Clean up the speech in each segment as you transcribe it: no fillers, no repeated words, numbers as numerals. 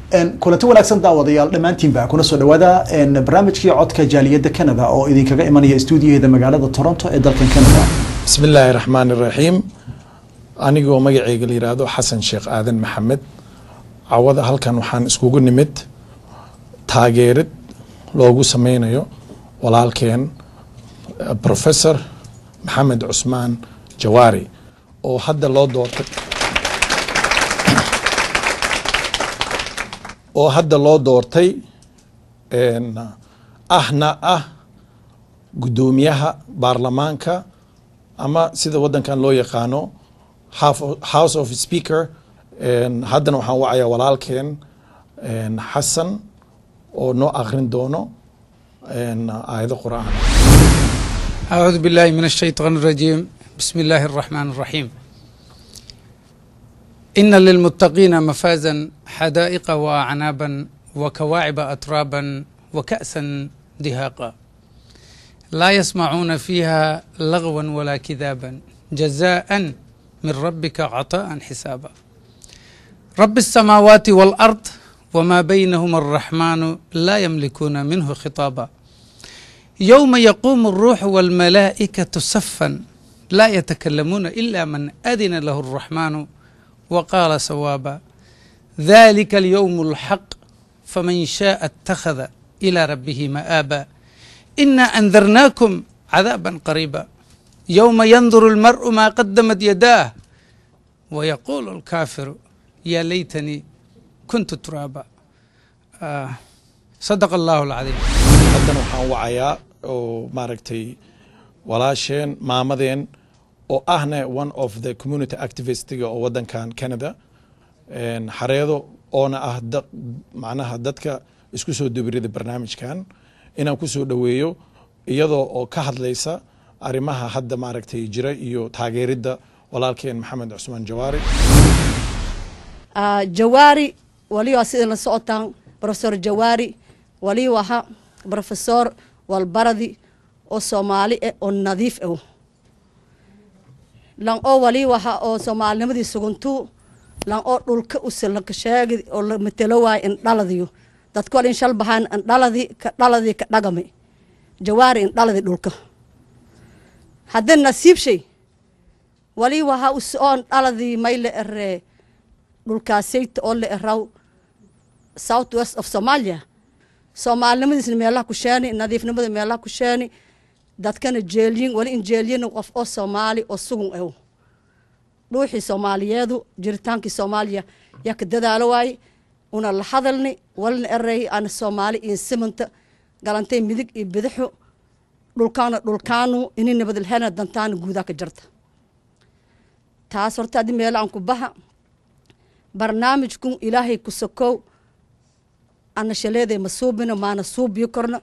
kulanti wanaagsan daawadayaal dhammaantiin baa kuna soo dhawaada barnaamijkii codka jaaliyadda Canada oo idinkaga imanaya stuudiyadeeda magaalada Toronto ee dalkan Canada. Bismillaahi raxmaani raxiim. Anigoo magacayga la yiraahdo Xasan Sheekh Aadan Maxamed. Cawada halkan waxaan iskugu nimid taageerid loogu sameynayo walaalkeen Professor Maxamed Cusmaan Jawaari oo hadda loo doortay ahna gudoomiyaha baarlamaanka ama sida wadankan loo yaqaano House of Speaker haddana waxaan wacayaa walaalkeen Xasan oo noo akhrin doono aayado quraan. أعوذ بالله من الشيطان الرجيم بسم الله الرحمن الرحيم إن للمتقين مفازا حدائق وأعنابا وكواعب أترابا وكأسا دهاقا لا يسمعون فيها لغوا ولا كذابا جزاء من ربك عطاء حسابا رب السماوات والأرض وما بينهما الرحمن لا يملكون منه خطابا يوم يقوم الروح والملائكة صفا لا يتكلمون إلا من أذن له الرحمن وقال صوابا ذلك اليوم الحق فمن شاء اتخذ إلى ربه مآبا إنا أنذرناكم عذابا قريبا يوم ينظر المرء ما قدمت يداه ويقول الكافر يا ليتني كنت ترابا صدق الله العظيم. haddana waxaan wacayaa oo maaragtay walaasheen maamadeen oo ahna one of the community activists oo wadankan Canada xareedo oona macnaha dadka isku soo dubirida barnaamijkan inaan ku soo dhaweeyo iyadoo oo ka hadlaysa arimaha hadda maaragtay jira iyo taageerida walaalkeen Maxamed Cusmaan Jawaari. Jawaari waliyo sida la socotaan Professor Jawaari waliyo waxa Professor والبردي أو سومالي أو نظيف أو لان أو ولي وها أو سومالي نمدي سجنتو لان أو دولك أوسلك شاقي أو متلوى إن دالديو تذكر إن شاء الله بهان إن دالدي كدغمي جواري إن دالدي دولك هذا النصيب شيء ولي وها أوسون دالدي ميل إر دولك سيت أول إراو South West of Somalia Soomaali nimadisna meelaha ku sheeni nadiifnimada meelaha ku sheeni dadkana jeelyin wali in jeelyin qof oo Soomaali oo sugun ah ruuxi Soomaaliyeedu jiritaankii Soomaaliya yaa ka dadaalo waay una la hadalni walna eray aan Soomaali in simanta galantay midig iyo bidixo dhulkaanu in nabad helna dantaan guuda ka jirta taas horta dib meel aan ku baxa barnaamijku Ilaahay ku sokow أنا شليدة مسوبنا ما نسوب يكرنا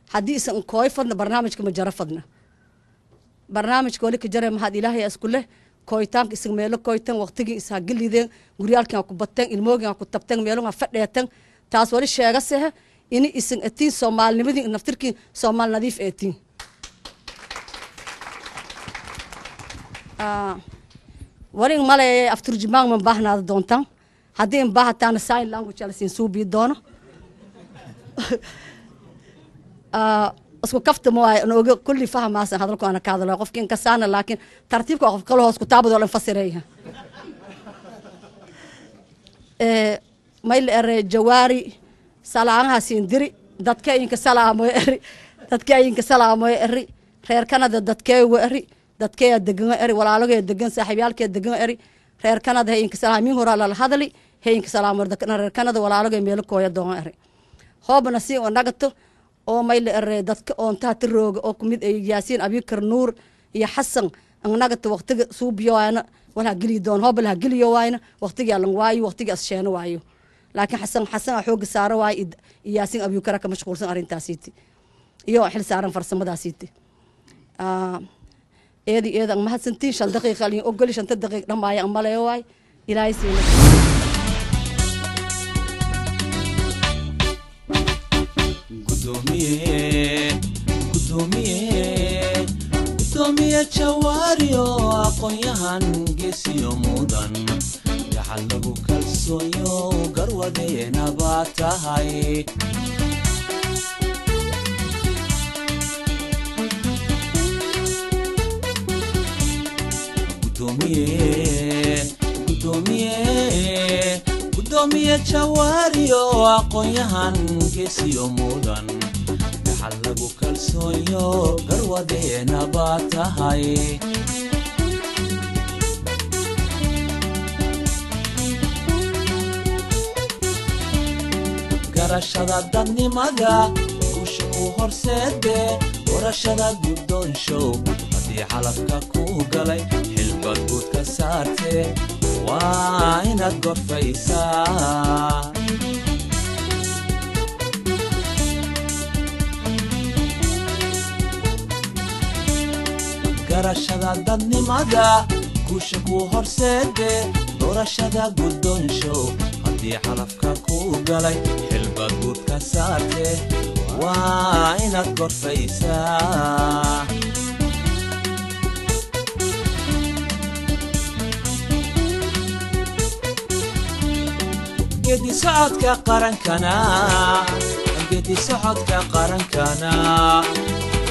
حديث إن كويفنا برنامج كم جرفنا برنامج كولك جرم هذا إلهي أسكله كويتان اسم ميلو كويتان وقتي إسحاق لي ذن غريال كان كبتان الموج كان كتبتان ميلو عفتيتان تاسوري الشيء جسها إني اسم أتين سومال نبدي نفترك سومال نظيف أتين ورين ماله أفتر جماع من بحنا دونتان هذين بحتان ساين لانغوش على سنسوبي دونه اسكو كفت مو كل فهم ما هذا لكم انا كذا لو قفكين كسانا لكن ترتيبك قف كله اسكو تابد ولا نفسريها ميل ار جواري سلامها سيندري ددكاينك سلامو اري ددكاينك سلامو اري reer Canada dadkay wari dadkay degan eri walaalogay degan saaxiibyaalkay degan eri reer Canada hayinka salaamin hore la hadali hayinka salaam dadka reer Canada walaalogay meel kooya doon eri hoobna si oo nagato oo mayl ere dadka oon taati roog oo kumid ay Yaasiin Abikar Nuur iyo Xasan an nagato waqtiga suubiyoana wala gili doon hoobla giliyo waayna waqtiga lan waayo waqtiga asheeno waayo laakiin Xasan xoog saaro waay Yaasiin Abikar ka mashquulsan arintaasiti iyo xil saaran farsamadaasiti eedan ma hadsantiin 5 daqiiqo liin ogol 5 daqiiqo dhamaaya amaleeyo waay Ilaahay siina gudoomiye Jawaari oo aqoonyahan geesiyo mudan gaxalagu kalsooyo garwadeena baa tahay gudoomiye jawaariyo aqoonyahan geesiyo mudan gaxalagu kalsooyo garwadeena baa tahay garashada dadnimada guusha ku horseede warashada guddoonshow haddii xalafka ku galay xilbaad guud ka saarte waa inaad gorfaysaa garashada dadnimada guusha ku horseede warashada guddoonshow haddii xalafka ku galay xilbaad guud ka saarte waa inaad gorfaysaa gedi socodka qarankana gedi socodka qarankana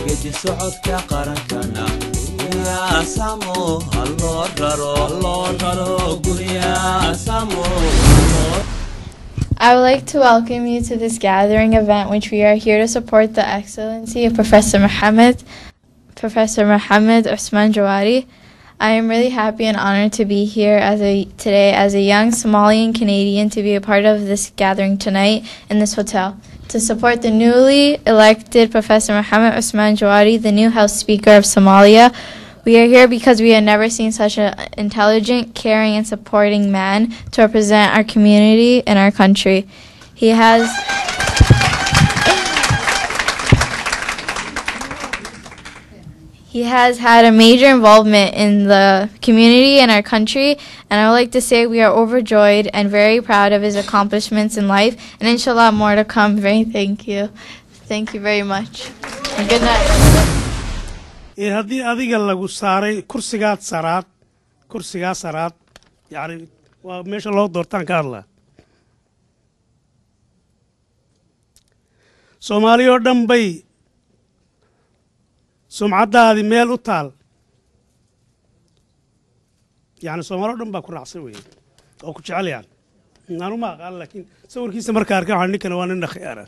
gedi socodka qarankana guriyaa samo halloo raro guriyaa samo I would like to welcome you to this gathering event, which we are here to support the excellency of Professor Mohammed Usman Jawari. I am really happy and honored to be here today as a young Somalian Canadian to be a part of this gathering tonight in this hotel to support the newly elected Professor Mohammed Usman Jawari, the new House Speaker of Somalia. We are here because we have never seen such an intelligent, caring, and supporting man to represent our community and our country. He has had a major involvement in the community and our country, and I would like to say we are overjoyed and very proud of his accomplishments in life, and inshallah more to come. Thank you. Thank you very much. And good night. haddii adiga lagu saaray kursigaa saraad yani waa meesha loo doortaan ka hadlaa Soomaaliya oo dhan bay sumcadaadi meel u taal yani Soomaaliya oo dhan baa ku raacsan weeye oo ku jecel yaan nanu ma aqaan laakiin sawirkiisa marka arkaa waxaan ninkana waa nin dhakhayara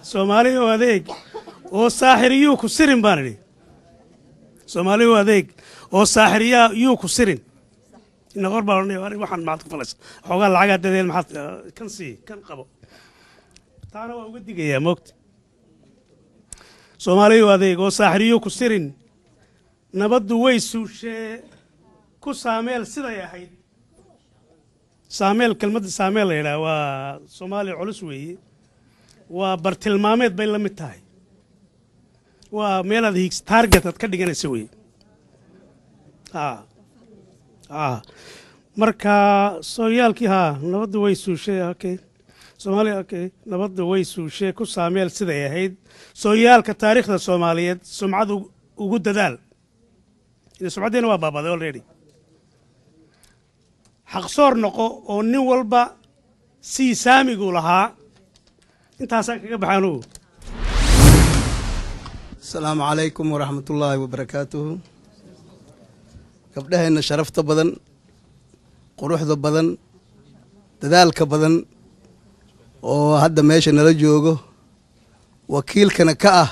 Soomaaliya waa adeeg oo saaxiriyuu ku sirin baan idhi Soomaaliya waa adeeg oo saaxiriyuu ku sirin ina qor baan waxaan maad ku falaysa xogaa lacag dadeen maxad kan qabo taana waa uga digayaa moogta Soomaaliya waa adeeg oo saaxiriyuu ku sirin nabaddu way suushee ku saameel siday ahayd saameel kelmadda saameel la yidhaah waa Soomaali culus weeye waa bartilmaameed bay la mid tahay waa meelaad higs target aad ka dhiganaysa weeye marka sooyaalkii nabaddu way suushee okay Soomaaliya okay nabaddu way suushee ku saameel siday ahayd sooyaalka taariikhda Soomaaliyeed sumcad ugu dadaal ina sumcadeena waa baabaday already xaqsoor noqo oo nin walba si saamigu lahaa intaasaan kaga baxaanu السلام عليكم ورحمة الله وبركاته gabdhaheena sharafta badan quruxda badan dadaalka badan oo hadda meesha nala joogo wakiilkana ka ah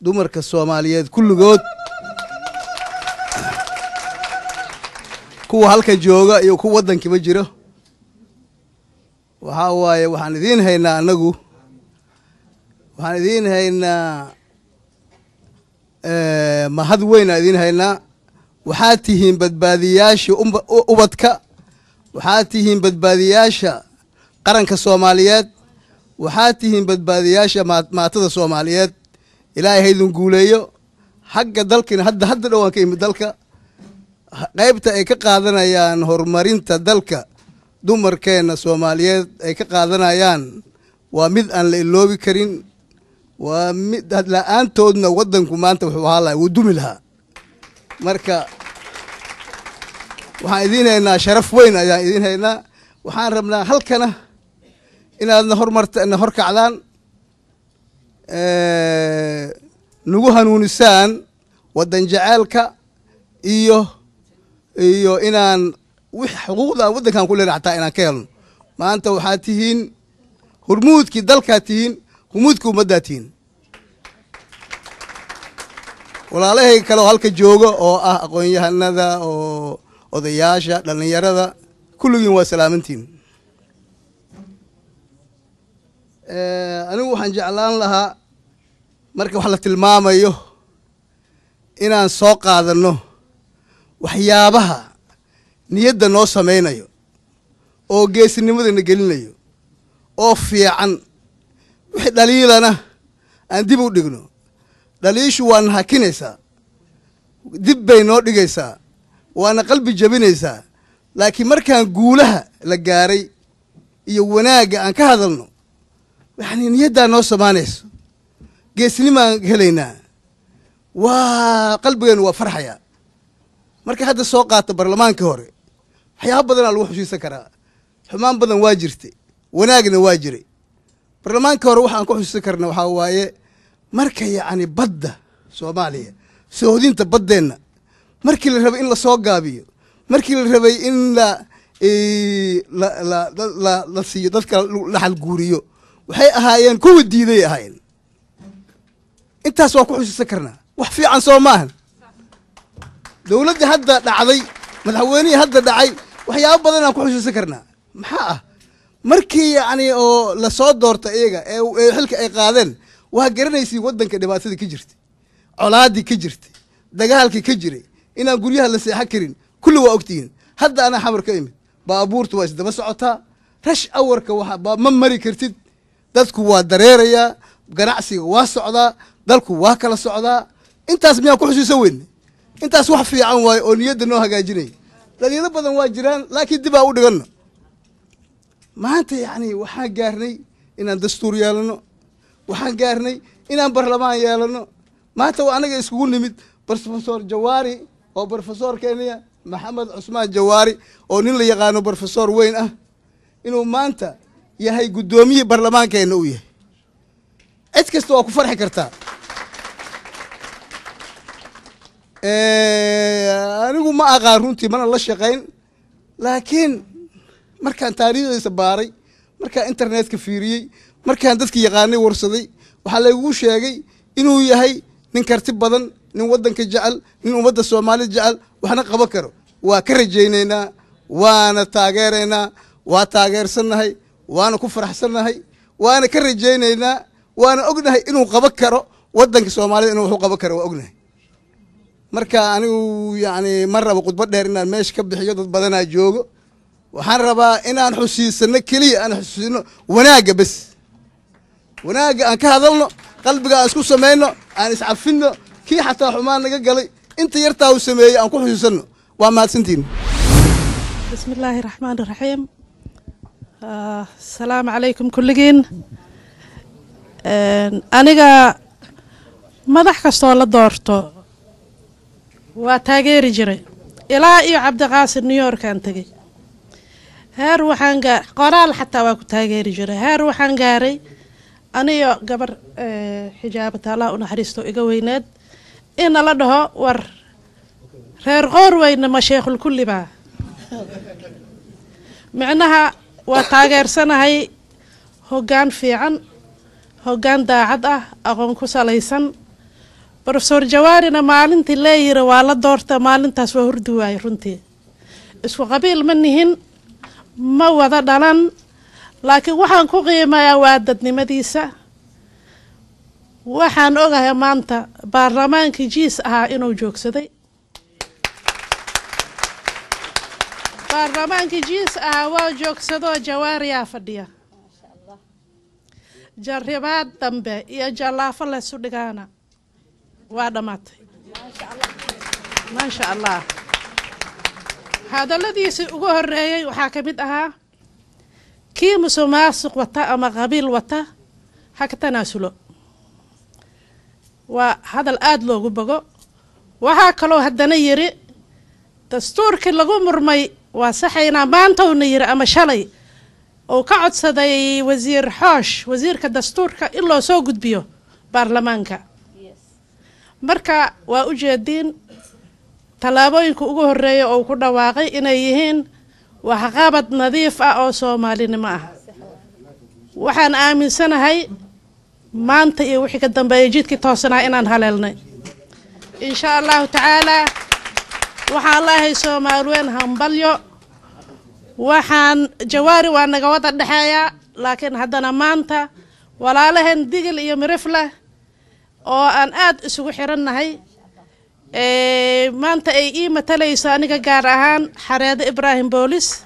dumarka Soomaaliyeed kulligood kuwa halka jooga iyo kuwa wadankiiba jiro waxa waaye waxaan idin haynaa anagu waxaan idin haynaa mahad weyn idin haynaa waxaad tihiin badbaadiyaasha ubadka waxaad tihiin badbaadiyaasha qaranka Soomaaliyeed waxaad tihiin badbaadiyaasha maatada Soomaaliyeed ilaahay haydin guuleeyo xagga dalkina hadda dhawaan ka yimid dalka qaybta ay ka qaadanayaan horumarinta dalka dumarkeenna Soomaaliyeed ay ka qaadanayaan waa mid aan la iloobi karin waa mid la'aantoodna waddanku maanta wuxuu ahaa lahaa wuu dumi lahaa marka waxaan idiin haynaa sharaf weyn ayaan idiin haynaa waxaan rabnaa halkana inaadna horkacdaan nagu hanuunisaan waddan jaceelka iyo inaan wix xuquuqda aan waddankan ku leeyahay xataa inaan ka helno maanta waxaad tihiin hormuudkii dalkaad tihiin hormuudkii ummaddaad tihiin walaalahayga kale oo halka jooga oo ah aqoon-yahanada oo odayaasha dhallinyarada kulligiin waa salaamantiin anigu waxaan jeclaan lahaa marka wax la tilmaamayo inaan soo qaadanno waxyaabaha niyadda noo samaynayo oo geesinimadana gelinayo oo fiican wixii dhaliilana aan dib u dhigno dhaliishu waana hakinaysaa dib bay noo dhigaysaa waana qalbi jabinaysaa laakiin markaan guulaha la gaaray iyo wanaagga aan ka hadalno yani niyaddaa noo samaanayso geesnimaan helaynaa waa qalbigeenu waa farxaya marka hadda soo qaata barlamaankii hore waxyaaba badanaa lagu xusiisan karaa xumaan badan waa jirtay wanaagna waa jiray barlamaankii hore waxaan ku xusiisan karna waxaa waaye marka yacni badda Soomaaliya soodinta baddeenna markii la rabay in la soo gaabiyo markii la rabay in la siiyo dadka la xalguuriyo waxay ahaayeen kuwa diiday ahaayeen intaas waa ku xusiisan karnaa wax fiican soo maahan dowladdii hadda dhacday madaxweynihii hadda dhacay waxyaabo badan aan ku xusiisan karnaa maxaa ah markii yacni oo la soo doorta iyaga ee xilka ay qaadeen waa garanaysay waddanka dhibaatada ka jirtay colaaddii ka jirtay dagaalkii ka jiray inaan guryaha la seexan karin kulli waa ogtihiin hadda anaa xamar ka imid baabuurtu waa isdaba socotaa rash awarka ma mari kartid dadku waa dareerayaa ganacsiga waa socdaa dalku waa kala socdaa intaas miyaan ku xusuusan weyne intaas wax fiican waaye oo niyadda noo hagaajinaya dhaliilo badan waa jiraan laakiin dib aa u dhiganno maanta yacni waxaan gaarnay inaan dastuur yeelano waxaan gaarnay inaan barlamaan yeelano maanta waa anaga iskugu nimid brofesor Jawaari oo brofesor Kenya Maxamed Cusmaan Jawaari oo nin la yaqaano brofesor weyn ah inuu maanta yahay gudoomiyihii barlamaankeena u yahay cid kasta waa ku farxi kartaa anigu ma aqaan runtii mana la shaqayn laakiin markaan taariikhdiisa baaray markaan internetka fiiriyey markaan dadka yaqaanay warsaday waxaa laygu sheegay inuu yahay nin karti badan nin waddanka jecel nin ummadda Soomaalida jecel waxna qaban karo waa ka rajaynaynaa waana taageeraynaa waa taageersannahay waana ku faraxsannahay waana ka rajaynaynaa waana ognahay inuu qaban karo waddanka Soomaalida inuu wuxuu qaban karo waa ognahay marka anigu yacni ma rabo khudbad dheer inaan meesha ka bixiyo dad badanaa joogo waxaan rabaa inaan xusiisano keliya aan xusiisano wanaagga bas wanaagga aan ka hadalno qalbiga aan isku samayno aan iscafinno kii xataa xumaan naga galay inta yartaa uu sameeyey aan ku xusiisano waa mahadsantiin bismillaahi raxmaani raxiim asalaamu calaykum kulligiin aniga madax kastoo la doorto waa taageeri jiray ilaa iyo cabdiqaasim New York aan tagay heer waxaan qoraal xataa waa ku taageeri jiray heer waxaan gaaray aniyo gabar xijaabata Allah u naxariisto iga weyneed in la dhaho war reer qoor weyna ma sheekhul kulli baa macnaha waa taageersanahay hoggaan fiican hoggaan daacad ah aqoon ku salaysan Professor Jawaarina maalintii leeyira waa la doorta maalintaas waa hurdu waay runtii isku qabiil ma nihin ma wada dhalan laakiin waxaan ku qiimeeyaa waa dadnimadiisa waxaan ogahay maanta baarlamaankii jiis ahaa inuu joogsaday baarlamaankii jiis ahaa waa joogsadoo Jawaariyaa fadhiya jarribaad dambe iyo jallaafo la isu dhigaana waa dhamaatay maasha Allah hadaladiisii ugu horeeyay waxaa ka mid ahaa kii musuqmaasuq wata ama qabiil wata ha ka tanaasulo. waa hadal aada loogu bogo. waxaa kaloo haddana yiri dastuurkii lagu murmay waa saxaynaa maanta uuna yiri ama shalay oo ka codsaday wasiir xoosh wasiirka dastuurka in loo soo gudbiyo baarlamaanka. marka waa u jeediin tallaabooyinka ugu horeeya oo ku dhawaaqay inay yihiin waxqabad nadiif ah oo soomaalinimo ah. waxaan aaminsanahay maanta iyo wixii ka dambeeyay jidkii toosanaa inaan haleelnay insha allahu tacaala. waxaan leeyahay Soomaaliweyn hambalyo. waxaan Jawaari waa naga wada dhexeeya laakiin haddana maanta walaalaheen Digil iyo Mirifle oo aan aad isugu xirannahay maanta ay ii matalayso aniga gaar ahaan Xareede Ibraahim Boolis.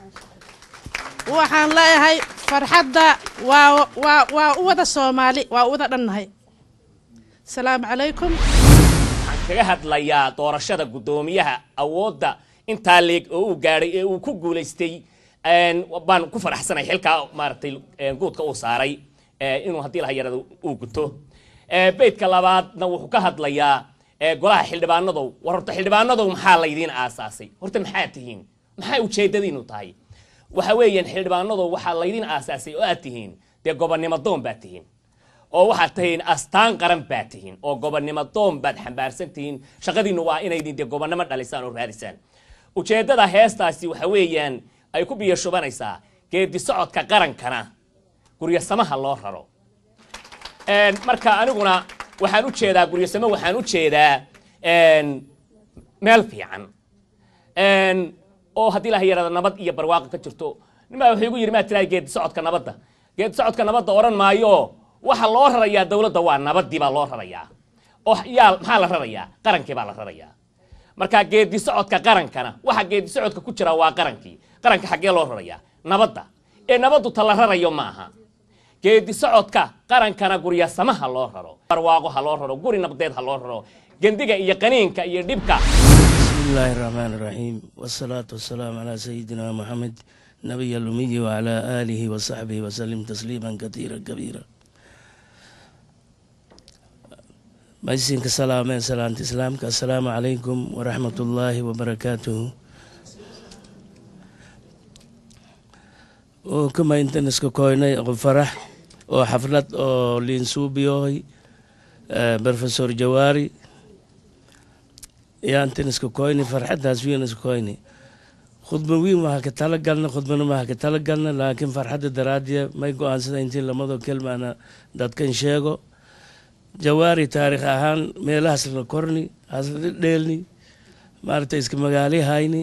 waxaan leeyahay farxadda waa u wada Soomaali waa u wada dhannahay. salaamu calaykum. kaga hadlayaa doorashada gudoomiyaha awoodda intaa leeg oo uu gaaray ee uu ku guuleystay baan ku faraxsanahay xilka maartay guudka uu saaray inuu hadii la hayirado uu guto. beedka labaadna wuxuu ka hadlayaa golaha xildhibaanadu warta xildhibaanadu maxaa la idin aasaasay horta maxaa tihiin maxay ujeedadiinu tahay waxa weeyaan xildhibaanadu waxa la idin aasaasay oo aad tihiin dee gobonnimo doon baad tihiin oo waxaad tahiin astaan qaran baad tihiin oo gobonnimo doon baad xambaarsan tihiin shaqadiinu waa inay idin dee gobonnimo dhalisaan oo raadisaan. ujeedada heestaasi waxa weeyaan ay ku biyo shubanaysaa geedi socodka qarankana guriga samaha loo raro. marka aniguna waxaan u jeedaa guriga sama waxaan u jeedaa meel fiican oo hadii la hayirado nabad iyo barwaaqo ka jirto. nimaa wuxuu igu yiri ma tiray geedi socodka nabadda oran maayo waxa loo rarayaa dawladda waa nabadii baa loo rarayaa oo yaal maxaa la rarayaa qarankii baa la rarayaa. marka geedi socodka qarankana waxa geedi socodka ku jira waa qarankii qaranka xagee loo rarayaa nabadda nabaddu tala rarayo maaha. geedi socodka qarankana guriga samaha loo raro barwaaqo ha loo raro guri nabdeed ha loo raro gendiga iyo qaniinka iyo dhibka. bismillahir rahmanir rahim wassalatu wassalamu ala sayyidina Muhammad nabiyil ummi wa ala alihi wa sahbihi wa sallim tasliman katira kabira. Maisinka salaameen salaanta islaamka assalaamu calaykum waraxmatullaahi wabarakaatuhu. oo kama intan iska koynay oo farax oo xaflad oo liinsuubiyoy Professor Jawaari yaa intan iska koynay farxadaas wiin iska koynay khudba wiin waxa ka talagalna laakiin farxadda daraadiya may go'aansada intii lamado kelmaana dadkan sheego. Jawaari taariikh ahaan meelahaas la korni asla dheelni maartay iska magaali hayni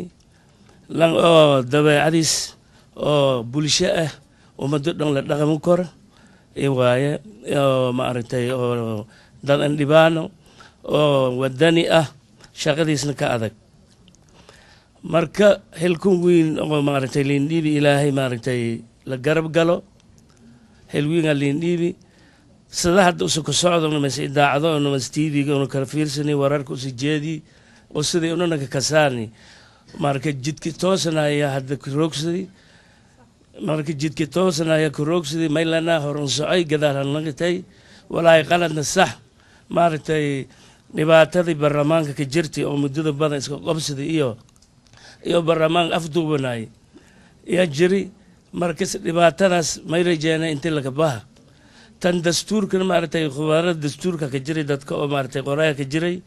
lan oo dabeecadis oo bulsho ah ummado dhan la dhaqamo kor waaye oo maartay oo dad aan dhibaano oo wadani ah shaqadiisna ka adag. marka hilkun wiin oo maartay liindhibi ilaahay maartay la garab galo hilwiinga liindhibi sida hadda usoo ka socdo masii daacado oo mas TV-ga oo kala fiirsanay wararka usoo jeedi oo sidii unana ka kasaani marka jidki toosanaya hadda roogsadii marka jidki toosanaya ku roogsadii maylana horan socay gadaal naqtay walaa qaladna sax maartay dhibaatadii barlamaanka ka jirtay oo muddada badan iska qabsaday iyo barlamaan afduubanay ya jiri marka dhibaatadaas may rajeena intii laga baha. tan dastuurkan maartay khubarada dastuurka ka jiray dadka oo maartay qoraya ka jiray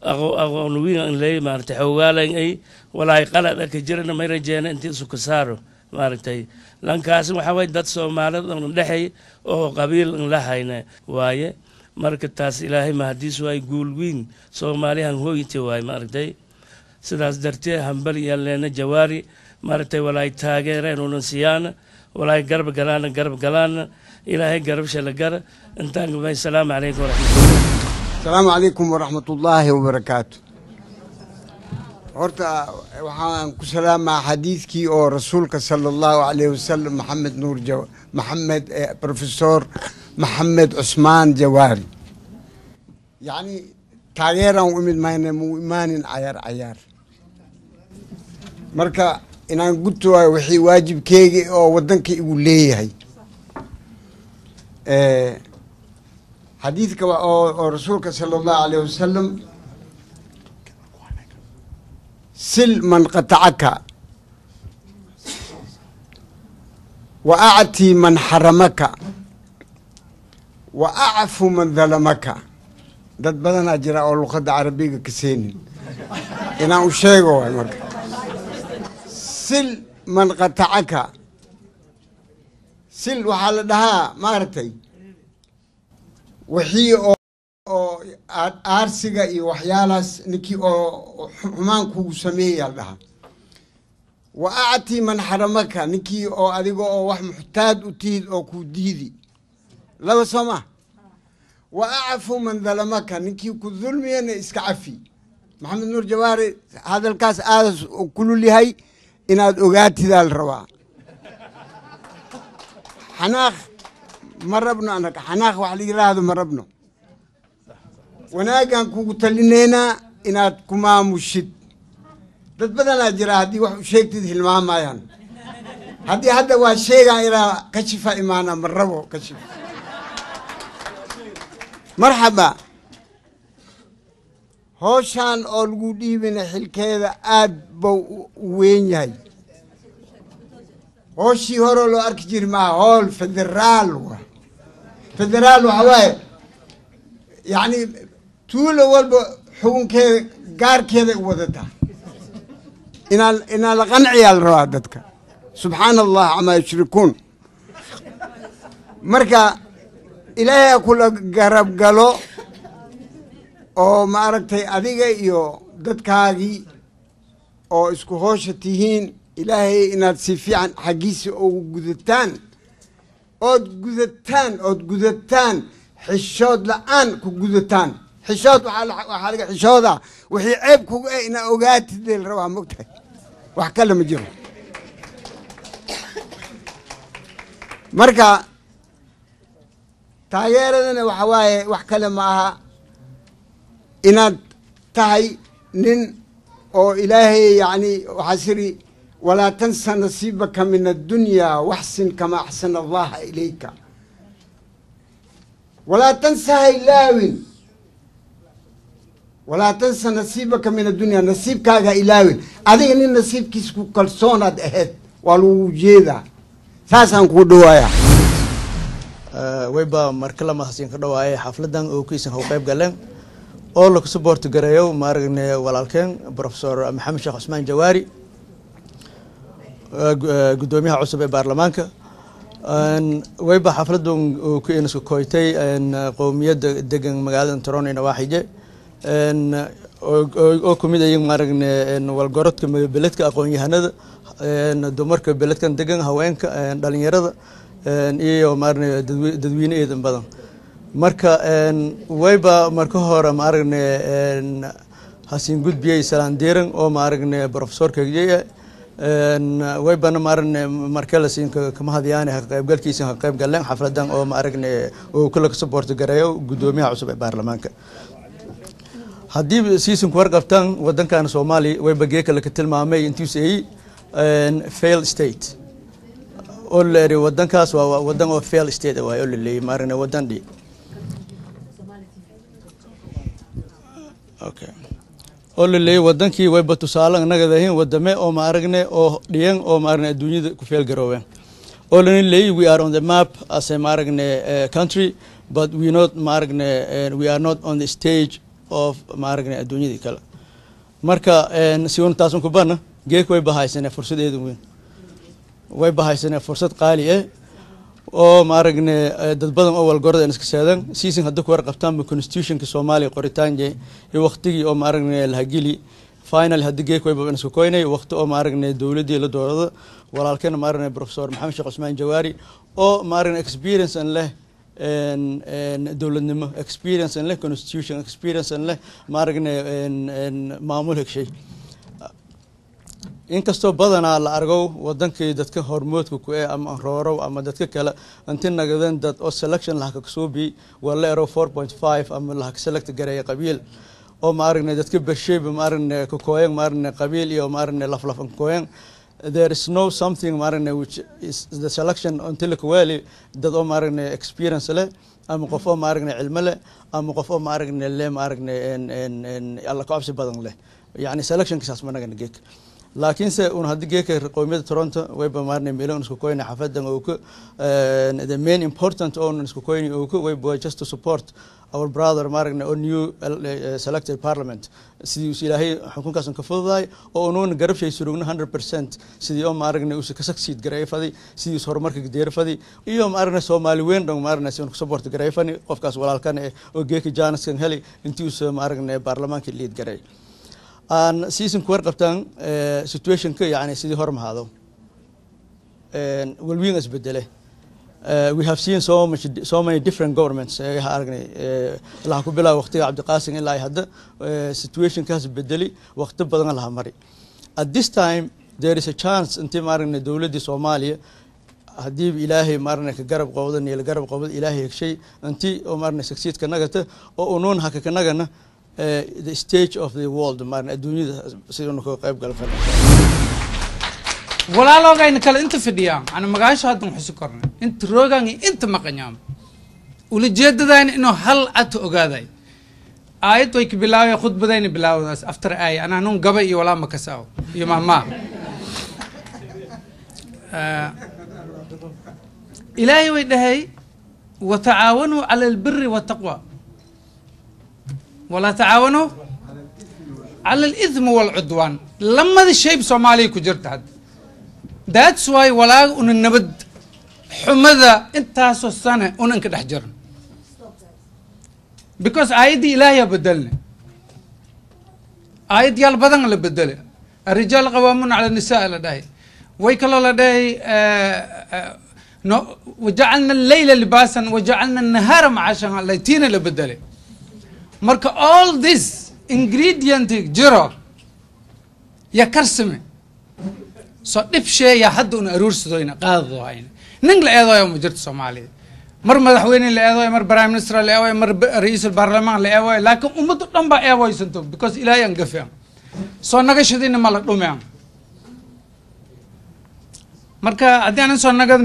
aqoon wiin in leey maartay xawaalan ay walaa qalad ka jirana may rajeena intii isu ka saaro maartay lankaas waxa way dad Soomaaliyeed oo dhaxay oo qabiil la hayna waaye marka taas ilaahay ma hadiis way guul wiin Soomaaliyan hooyitay way maartay sidaas dartee hambal yaleena Jawaari maartay walaa taageereen oo siyaana walaa garab galaana إلهي قرب شلقر انتان السلام عليكم ورحمة الله. السلام عليكم ورحمة الله وبركاته. horta waxaan ku salaamaa xadiidkii oo rasuulka sala allahu calayhi wasalam maxamed professor maxamed cusmaan Jawaari yacni taageeraan u imid mayna muu imaanin cayaar marka inaan guto waayo wixii waajibkeygii oo waddanka igu leeyahay xadiidka oo rasuulka sala allahu alayh wasalam sil man qatacaka wa acti man xaramaka wa acfu man dalamaka dad badanaa jira oo luqadda carabiga ka seenin inaan u sheego waay marka sil man qatacaka sil waxaa la dhahaa maaragtay wixii oo aarsiga iyo waxyaalahaas ninkii oo xumaan kugu sameeyaa la dhahaa wa acti man xaramaka ninkii oo adiga oo wax muxtaad u tihid oo kuu diidi laba soo ma wa acfu man dalamaka ninkii ku dulmiyana iska cafi maxamed nuur jawaari hadalkaas aadas kulul yahay inaad ogaatidaa la rabaa xanaaq ma rabno anaga xanaaq wax la yidhaahdo ma rabno wanaagaan kugu talinaynaa inaad ku maamushid dad badanaa jira haddii wax u sheegtid hilmaamayaan haddii hadda waa sheegaan ilaa kashifa imaana ma rabo kashif marxaba howshaan oo lagu dhiibina xilkeeda aad bau u weyn yahay hooshii horoo loo arki jiri maaha hool federaal wa federaal waxa waaye yacni tuulo walba xukunkeeda gaarkeeda u wadataa inaa la qanciyaa la rabaa dadka subxaana allah camaa yushrikuun marka ilaahay ha kula garab galo oo ma aragtay adiga iyo dadkaagii oo isku hoosha tihiin ilaahay inaad si fiican xaggiisa ugu gudataan ood gudataan xishood la-aan ku gudataan xishood waxaa laga xishooda wixii ceeb kuga inaa ogaatidee la rabaa mogtahay wax kale ma jiro marka taageeradana waxa waaye wax kale ma aha inaad tahay nin oo ilaahay yacni waxaa siri walaa tansa nasiibaka min addunya waxsin kama axsana allaha ilayka walaa tansa ha ilaawin walaa tansa nasiibaka min addunya nasiibkaaga ilaawin adiga nin nasiibkiisa ku kalsoonaad ahayd waa lagu jeedaa saasaan kuu dhawaaya wayba marka la mahadsan ka dhawaayay xafladan oo kiisan u qayb galeen oo la support gareeyo maaragne walaalkeen professor maxamed sheekh Usmaan Jawaari gudoomiyaha cusub ee baarlamaanka wayba xafladan oo ku inasku koytay qowmiyadda degan magaalada Toronto ee waaxide oo kumid ay maaragne walgorodka beledka aqoon-yahanada dumarka beledkan degan haweenka dhalinyarada iyo maarne dadweyne eedan badan marka wayba marka hore ma aragne hasin gudbiyay salaan deeran oo ma aragne professor kagiye wayba ma aragne marka la siin kama hadiyaan ka qayb galkiisa ka qayb galeen xafladan oo ma aragne oo kula support gareeyo gudoomiyaha cusub ee baarlamaanka hadii season ku warqabtaan wadankan Soomaaliya wayba geeka la ka tilmaamay intuu say fail state oo leeyahay wadankaas waa wadan oo fail state waa oo leeyahay maarna wadan dhii okay oo leeyahay wadankii way batusaale anaga dahin wadame oo ma aragne oo dhiyan oo maarna adduunyada ku fail garoobeen oo leeyahay we are on the map as a maaragne country but we not maaragne we are not on the stage of maaragne adduunyada kale marka si uu taas ku bana geek way bahaysanay fursadeedu weyn way bahaysanay fursad qaali ah oo maaragne dad badan oo walgorada iska saadan season hadda ku warqabtaan constitutionka Soomaaliya qoritaanjay ee waqtigii oo maaragne la hagili final hadda geek way baan isku koynay waqti oo maaragne dawladii la doorado walaalkeen maaragne professor maxamed sheekh Usmaan Jawaari oo maaragne experience an leh dawladnimo experience an leh constitution experience an leh maaragne maamul hegshay inkastoo badanaa la argo wadankii dadka hormoodka ku ee ama roorow ama dadka kale inta nagadan dad oo selection la ka soo bi wala ero 4.5 ama la ka select gareey qabiil oo ma aragnay dadka basheeb ma aragnay ku kooyeen ma aragnay qabiil iyo ma aragnay laflafan kooyeen there is no something maaragna which is the selection until kuwali dad oo maaragna experience leh ama qof oo maaragna cilmi leh ama qof oo maaragna le maaragna en alla ka absi badan leh yani selection kaas ma naga geek laakiin se un hadii geek qoomiyada Toronto way ba maarnay meelan isku koyna xafadan oo ku the main important on isku koyni oo ku way just to support our brother maaragna on new selected parliament sidii uu ilaahay xukunkaas ka fududay oo uun garab shay surugna 100% sidii oo maaragna uu ka succeed gareeyfadi sidii horumarka gadeerfadi iyo maaragna Soomaali weyn dhan maaragna si uu ku support gareeyfani qofkaas walaalkan oo geek Jansen heli intii uu maaragna baarlamaanka lead gareey aan season ku warqabtaan situation ka yaani sidii hormaado walwiin isbedele we have seen so many different governments aragnay la ku bilaa waqtiga Cabdiqaasim ilaa hadda situation kaas bedeli waqti badan la mari at this time there is a chance intii maaragna dawladda Soomaaliya hadii ilaahay maaragna ka garab qowdan iyo garab qowdan ilaahay shay intii oo maaragna succeed ka nagata oo unoon haka ka nagana the stage of the world maaragna adduunyada sidoo kale qayb galkan walaalogayna kale inta fadhiyaan ana magaasho hadan xusu korna inta roogan inta maqanyam ula jeedadaan inuu hal at ogaaday aayad way ka bilaaway khudbadayna bilaawdaas after ay ana nun gaba iyo wala ma kasaaw iyo mama ilaahi way dhahay wa taawanu ala albirri wattaqwa ولا تعاونوا على الإثم والعدوان لما ذا الشيء بصومالي كجرت حد that's why ولا أن النبض حمذا انت هاسو السنة أنك تحجرن because آيدي إلهي بدلني آيدي البدن اللي بدله الرجال قوامون على النساء لداي ويكلا لداي وجعلنا الليل لباسا وجعلنا النهار معاشا الليتين اللي بدله marka all this ingredient jiro ya karsame so dib shay ya hadda una aruursadooyna qaado hayna nin la eedayo ma jirto Soomaaliya mar madaxweyne la eedayo mar prime minister la eedayo mar ra'iisul baarlamaan la eedayo laakiin ummadu dhan ba eedaysanto because ilaahay aan gafeen soo naga shidina ma la dhumeen marka hadii aan soo naga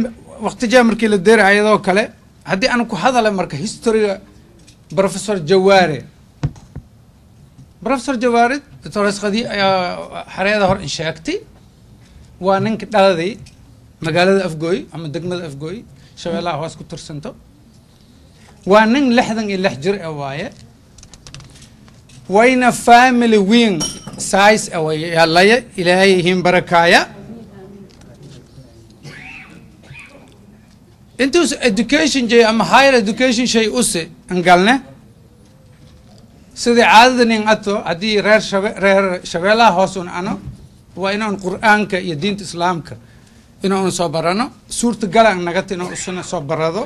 waqtiga markii la deeray ayadoo kale hadii aan ku hadalay marka history بروفيسور جواري دكتور اسقدي حريده هور انشاكتي وانك دالدي مقالة افقوي اما دقمة افقوي شبيلها هواس كو ترسنتو وانن لحظن اللحجر اوايا وين فاميلي وين سايس اوايا يالله الهي هم بركايا انتو education جاي اما higher education شيء اوسي انقالنا سيدي عادنين اتو عدي رير شبيلا هوسون انا وإنو القرآن يا دين الإسلام إنو صبرنا سورة قلع نقط إنو السنة صبرده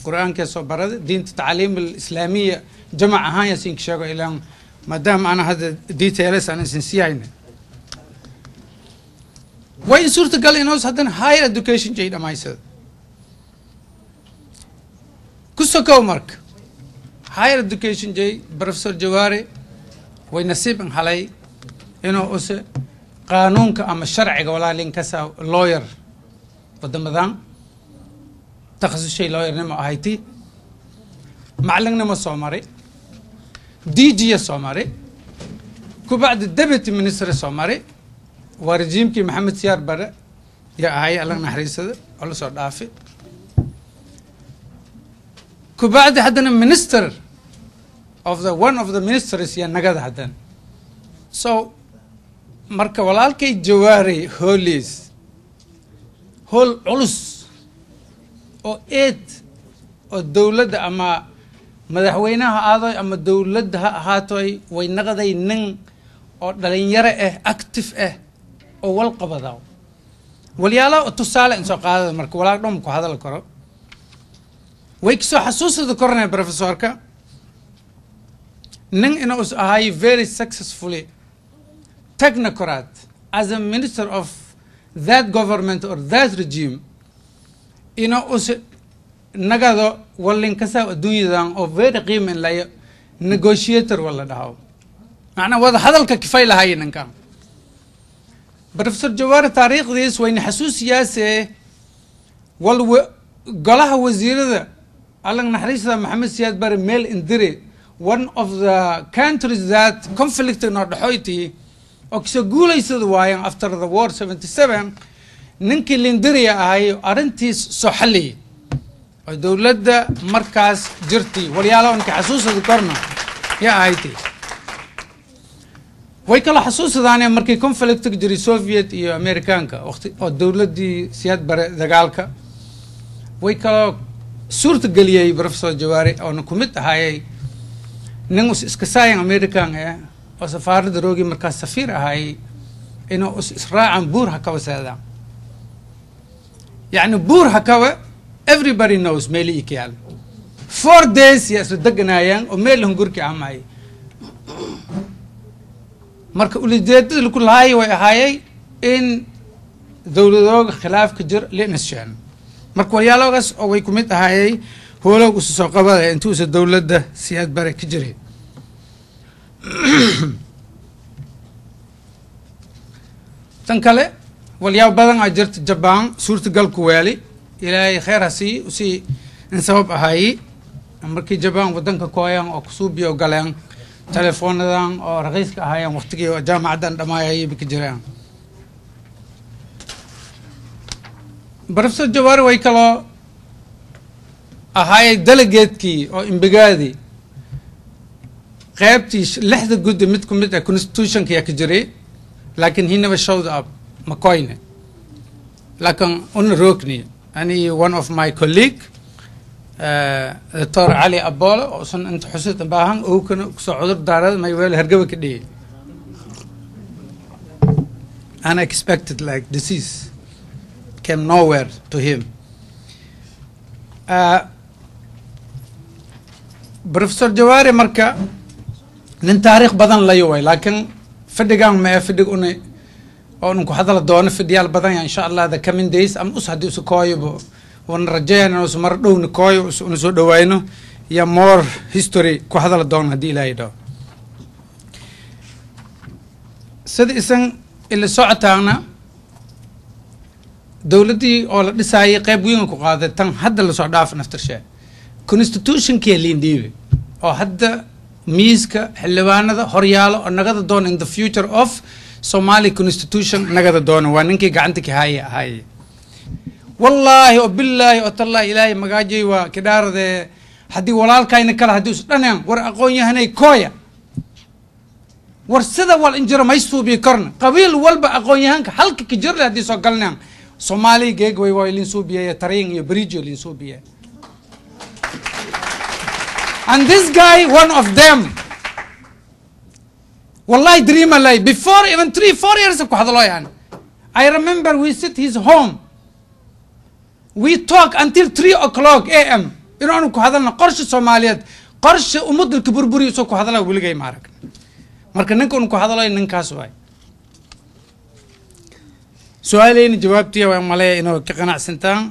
القرآن صبرده دين التعليم الإسلامية جمع هاي سينك شاقو إلى ما دام أنا هذا ديتيلس أنا سنسيين وين سورة قلع إنو هذا higher education جيد ما يصير كسو كومرك higher education جاي بروفيسور جواري وينسيب حالي إنه أس قانون كأم الشرع ولا لين كسا lawyer قدام تخصص شيء lawyer نما هايتي معلن نما سومري دي جي سومري كبعد الدبت منستر سومري ورجيم كي محمد سيار برا يا هاي الله نحريس هذا الله صار دافي كبعد حدنا minister of the one of the ministers يا نجد حدنا so marka walaalkay jawaari holies hol culus oo oo dawladda ama madaxweynaha aaday ama dawladda ha ahaatay way naqday nin oo dhalinyaro active oo wal qabadaw walyaalo tusaale in soo qaadada marka walaal dhum ku hadal karo way kasoo xasuusada kornay professorka nin inuu ahay very successfully technocrat as a minister of that government or that regime inuu nagado walin kasa adduunyadan oo very qiiman lay negotiator wala dhaho macna wada hadalka kifay lahay ninkan بروفيسور جواري تاريخ ديس وين حسوس سياسي قالها وزير ذا الله نحريس محمد سياد باري ميل اندري one of the countries that conflicted in Haiti وكسجولة يصير وايان after the war 77 ننكي الاندري هاي أرنتيس سحلي دولة مركز جرتي وليالا انك حسوس ذكرنا يا هايتي ويكلا حسوس ذاني مركي كونفليكت جري سوفيت يا امريكانكا وقت الدولة دي سياد بر دغالكا ويكلا صورة قلية بروفيسور جواري او نكمت هاي ننغس اسكساين امريكان او سفارة دروغي مركز سفير هاي انه اسراع بور هكا سادا يعني بور هكا everybody knows ميلي إكيال 4 days يسدقنايان وميل هنقولك عماي مرك ولديت لكل هاي وهاي إن دولة خلاف كجر لنسشان مرك ويالوغس أو يكمت هاي هو لو سوق قبل أنتو الدولة ده سياد برا كجري تنكله والياو بدن أجرت جبان صورة قل كوالي إلهي خير هسي وسي نسبب هاي مركي جبان ودنك كويان أو كسوبي أو قلان تلفون دان أو رغيس كهاي وقتكي جامعة دان دما هاي بكجران بروفيسور جواري ويكلا هاي ديليجيت كي أو إمبيغادي غيبتي لحظة قد متكم متى كونستيتيوشن كي كجري لكن هي never showed up مكوينة لكن أن روكني أني one of my colleague دكتور علي أبولا أصلا أنت حسيت باهن أو كنا كسعودر دارد ما يويل هرجبك دي unexpected like disease came nowhere to him بروفيسور جواري مركا من تاريخ بدن لا يوي لكن فدقان ما فدق أني أو نكو هذا الدون في ديال بدن يعني إن شاء الله the coming days أم أسهدي سكوي ونرجع أنا وسمردو نكوي ونسود وينه يا more history كو هذا الدون هدي لا يدو سد إسن اللي سعتنا دولتي أو لساي قبوين كو قاعدة تن هذا اللي سعدا في نفس الشيء constitution كيلين ديوي أو هذا ميزك حلوان هذا هريالو النقد دون in the future of Somali constitution نقد دون وانك قعنتك هاي والله وبالله وتالله إلهي مجاجي وكدار ذا حدي ولال كاين كلا حدي وسنان ور أقوي هني كويا ورسدا والإنجر ما يسوي بيكرن قبيل والبا أقوي هنك حلك كجر حدي سوقلنا Somali جيج ويلين سوبيا ترين يبريجو لين سوبيا and this guy one of them والله dream alive before even 3-4 years ago هذا يعني I remember we sit his home we talk until 3 o'clock a.m. إنه أنكو هذا لنا قرش الصوماليات قرش أمود الكبربري يسوكو هذا لا ويلقى يمارك مركا ننكو أنكو هذا لا ننكاسوا سؤالين جوابتي ومالي إنه كقناع سنتان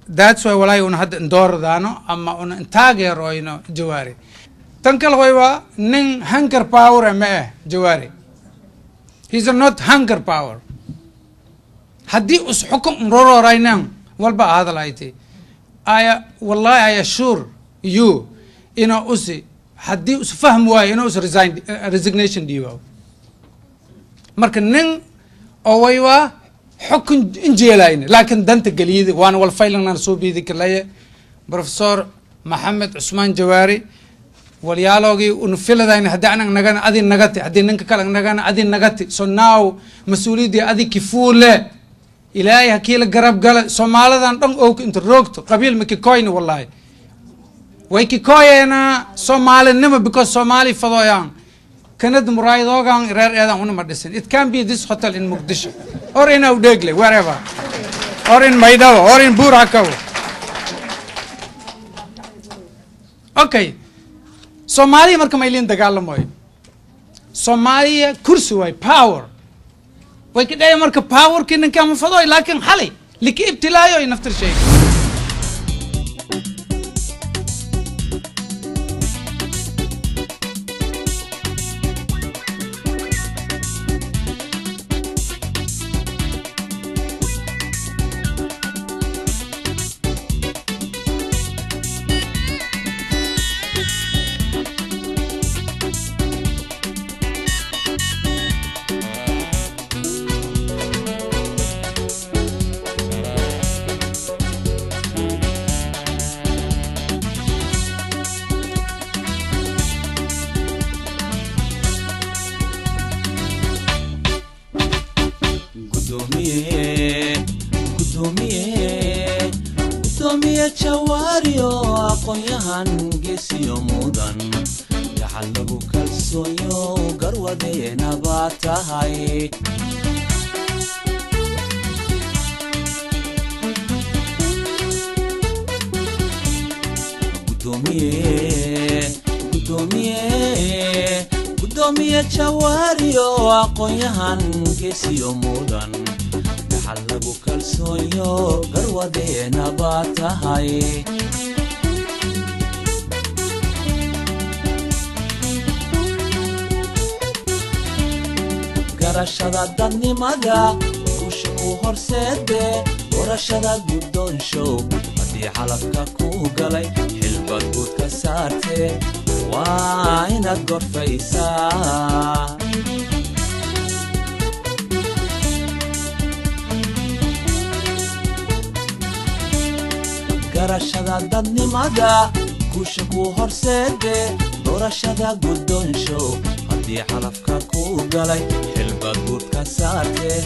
that's why ولاي أنه هذا ندور دانو أما أنه انتاجر إنه جواري تنكل هو نين hunger power ما جواري he's not hunger power هدي أس حكم مرورو راينام والبا هذا لايتي آية والله آية sure you إنه أسي هدي أس فهم واي إنه أس resignation ديواو مركن نين أويوا حكم إنجيلاين لكن دنت قليدي وأنا والفايلنا نسوبي ذيك اللي بروفيسور محمد عثمان جواري واليالوغي ونفيل داين هدعنا نغان أدي نغتي أدي ننك كلا نغان أدي نغتي so now مسؤولي دي أدي كفولة إلهي هكيل قرب قال سومالا دان دون أوك انت روكتو قبيل مكي كوين والله ويكي كوينا سومالي نما because سومالي فضويان كند مراي دوغان رير ايضا هنا مدسين it can be this hotel in Mogadishu or in Audegli wherever or in Maidawa or in Burakaw okay Somalia marka maylin dagaalamayo Somalia kursi way power way kidaya marka power kin kama fadoy laakin xalay liki ibtilaayo ay naftar shay gudoomiye jawaariyo aqoon-yahan geesiyo mudan gacan lagu kalsoonyo garwadeena baa tahay gudoomiye jawaariyo aqoon-yahan geesiyo mudan gacan lagu kalsoonyo garwadeena baa tahay garashada dadnimada guusha ku horseede doorashada guddoonshow haddii calafka ku galay xilbad guud ka saartee waa inaad gorfaysaa garashada dadnimada guusha ku horseede doorashada guddoonshow haddii calafka ku galay xilbad guud ka saartee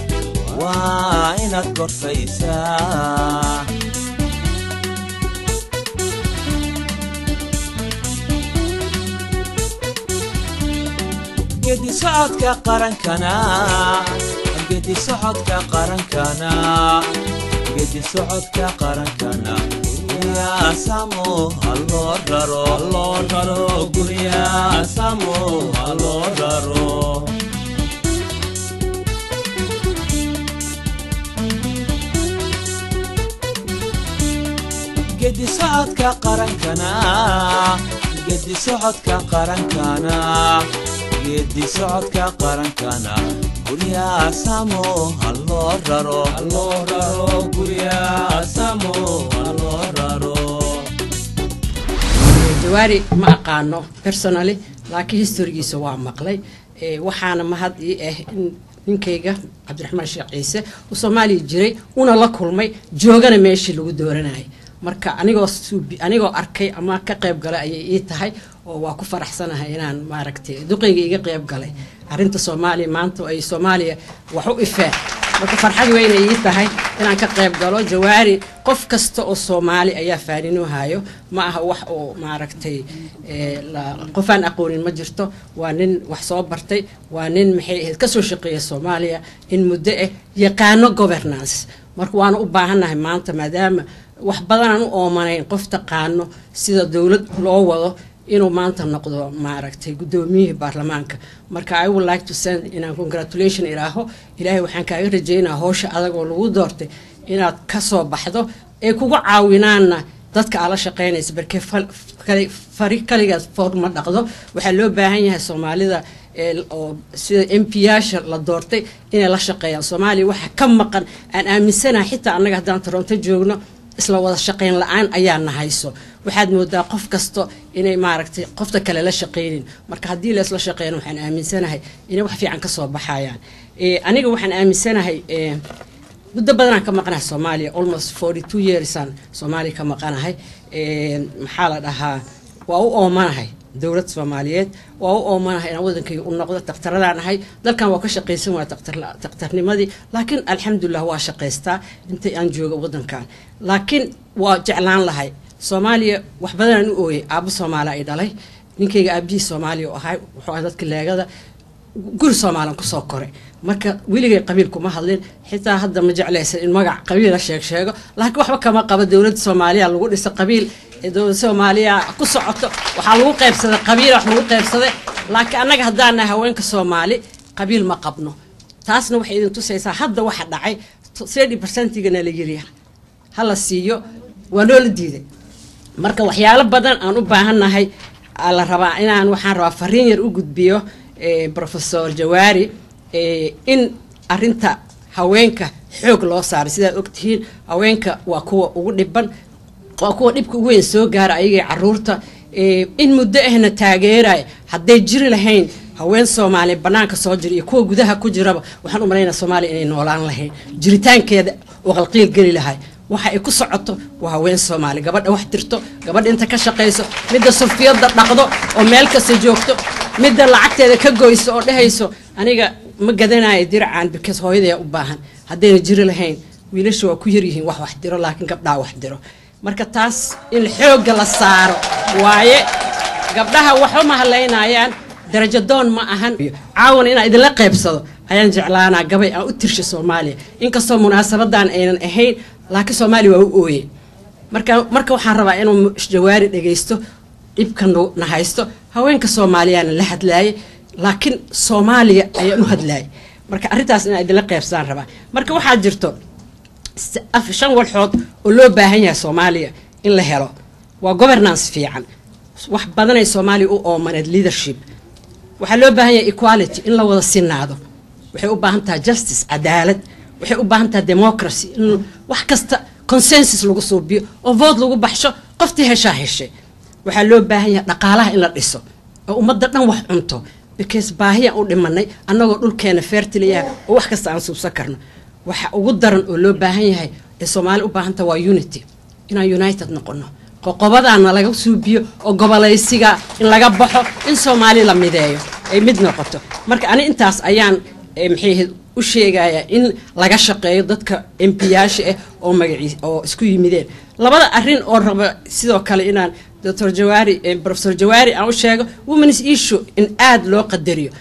waa inaad gorfaysaa gedi socodka qarankana gedi socodka qarankana gedi socodka qarankana guryaa samo haloo raro guryaa samo haloo raro gedi socodka qarankana gedi socodka qarankana gedi socodka qarankana guryaa samo haloo raro guryaa samo haloo raro jawaari ma aqaano personally laakiin historigiisa waa maqlay waxaana mahad ii ah in ninkayga cabdiraxmaan sheekh ciise uu Soomaaliya jiray una la kulmay joogana meeshii lagu dooranayay marka anigoo arkay ama ka qayb galay ayay ii tahay oo waa ku faraxsanahay inaan maaragtay duqeyga iga qayb galay arinta Soomaaliya maanta ay Soomaaliya wax u ifaa marka farxad weyn ay ii tahay inaan ka qayb galo jawaari qof kasta oo Soomaali ayaa faaninoo hayo ma aha wax oo maaragtay qofaan aqoonin ma jirto waa nin wax soo bartay waa nin maxay ka soo shaqeeyay Soomaaliya in muddo ah yaqaano governance marka waan u baahanahay maanta maadaama wax badan aan u oomanayn qof taqaano sida dawlad loo wado inuu maanta noqdo maaragtay gudoomiyihii baarlamaanka marka I would like to send in congratulation ilaaho ilaahay waxaan kaaga rajaynayaa hawsha adag oo lagu doortay inaad ka soo baxdo ee kugu caawinaana dadka ala shaqeynaysa barkee fari kaligaas forma dhaqdo waxa loo baahan yahay Soomaalida oo sida MP-yaasha la doortay inay la shaqeeyaan Soomaaliya waxa ka maqan aan aaminsanahay xitaa annaga haddaan Toronto joogno isla wada shaqeyn la'aan ayaa nahayso waxaad moodaa qof kasto inay maaragtay qofta kale la shaqeeynin marka haddii la isla shaqeeyno waxaan aaminsanahay inay wax fiican ka soo baxayaan aniga waxaan aaminsanahay muddo badan ka maqanahay Soomaaliya almost 42 years aan Soomaaliya ka maqanahay maxaa la dhahaa waa u oomanahay dawlad Soomaaliyeed waa u oomanahay in wadankayga u noqdo taqtaradaan ahay dalkan waa ka shaqeysan waa taqtarnimadii laakiin alxamdulillah waa shaqeystaa inta aan joogo wadankan laakiin waa jeclaan lahay Soomaaliya wax badan aan u ooyay aabo Soomaali ay dhalay ninkayga aabihii Soomaaliya ahay wuxuu ahaa dadka leegada guri Soomaalian ku soo koray marka wiligay qabiil kuma hadlin xitaa hadda ma jeclaysan in magac qabiil la sheego laakiin waxba kama qaba dawladda Soomaaliya lagu dhisay qabiil dawladda Soomaaliya ku socoto waxa lagu qaybsaday qabiil wax lagu qaybsaday laakiin annaga haddaan haweenka Soomaali qabiil ma qabno taasna waxay idin tusaysaa hadda waxa dhacay 30%-gana la yiri hala siiyo waa loo diiday marka waxyaalo badan aan u baahanahay la rabaa inaan waxaan rabaa fariin yar u gudbiyo professor Jawaari in arinta haweenka xoog loo saaro sidaad ogtihiin haweenka waa kuwa ugu dhiban waa kuwa dhibka ugu weyn soo gaara ayaga caruurta in muddo ahna taageeray hadday jiri lahayn haween Soomaali banaanka soo jira iyo kuwa gudaha ku jiraba waxaan u maleynaa Soomaali inay noolaan lahayn jiritaankeeda oo qalqiil gali lahayd waxa ay ku socoto waa haween Soomaali gabadha wax tirto gabadha inta ka shaqeyso midda sufiyada dhaqdo oo meel kasta joogto midda lacagteeda ka goyso oo dhahayso aniga ma gadanayo diracaan because hooyadaya u baahan haddayna jiri lahayn wiilasha waa ku yaryihiin wax diro laakiin gabdhaha wax diro marka taas in xoogga la saaro waaye gabdhaha waxba ma halaynayaan darajo doon ma ahan caawan inaan idinla qaybsado ayaan jeclaanaa gabay aan u tirsho Soomaaliya inkastoo munaasabadan aynan ahayn laakiin Soomaaliya waa u ooyay marka waxaan rabaa inuu Jawaari dhageysto ibkan na haysto haweenka Soomaaliyaana la hadlaayay laakiin Soomaaliya ayaan u hadlaayay marka arintaas inaan idinla qaybsaan rabaa marka waxaa jirto shan walxood oo loo baahan yahay Soomaaliya in la helo waa governance fiican wax badan ay Soomaaliya u oomaneed leadership waxaa loo baahan yahay equality in la wada sinaado waxay u baahan tahay justice cadaalad waxay u baahan tahay democracy in wax kasta consensus lagu suubiyo oo vote lagu baxsho qoftii heshay waxaa loo baahan yahay dhaqaalaha in la dhiso oo ummadda dhan wax cunto because baahiya u dhimanay annagoo dhulkeena fertile yahay oo wax kasta aan suubsan karno waxa ugu daran oo loo baahan yahay ee Soomaali u baahan tahay waa unity inaan united noqono qoqobadaana laga suubiyo oo gobolaysiga in laga baxo in Soomaali la mideeyo ay mid noqoto marka ani intaas ayaan maxay u sheegaya in laga shaqeeyo dadka MP-yaasha oo magaciisa oo isku yimideen labada arin oo raba sidoo kale inaan Dr. Jawaari Professor Jawaari aan u sheego women's issue in aad loo qadariyo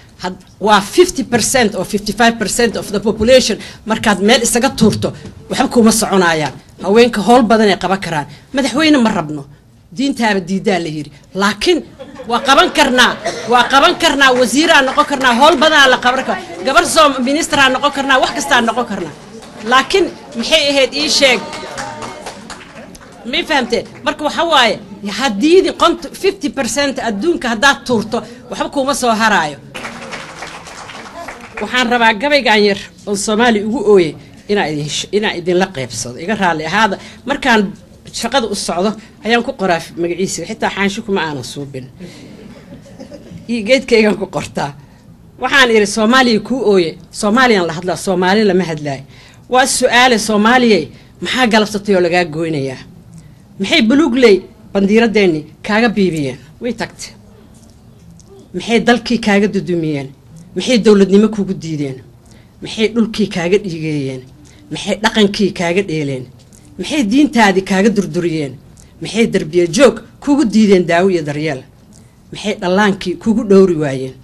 waa 50% or 55% of the population markaad meel isaga tuurto waxba kuma soconayaan haweenka howl badan ay qaban karaan madaxweyne ma rabno diintaaba diidaa la yiri laakiin waa qaban karnaa wasiiraan noqon karnaa howl badan la qaban karnaa gabar soo ministraan noqon karnaa wax kasta noqon karnaa laakiin maxay ahayd ii sheeg ma fahamtay marka waxa waaye hadii 50% adduunka hadaad tuurto waxba kuma soo haraayo waxaan rabaa gabaygan yar oo Soomaali ugu ooyay inaa idin la qaybsado iga raali ahaada markaan shaqada u socdo ayaan ku qoraa magaciisa xitaa xaansho kuma aanan suubin geedkaygan ku qortaa waxaan iri Soomaaliya ku ooyay Soomaaliyan la hadlaa Soomaali lama hadlaay waa su'aale Soomaaliye maxaa galabsatay oo laga gooynayaa maxay bulugley bandiiradeeni kaaga biibiyeen way tagtay maxay dalkii kaaga dudumiyeen maxay dawladnimo kugu diideen maxay dhulkii kaaga dhigeeyeen maxay dhaqankii kaaga dheeleen maxay diintaadii kaaga durduriyeen maxay darbiye joog kugu diideen daawo iyo daryeel maxay dhallaankii kugu dhowri waayeen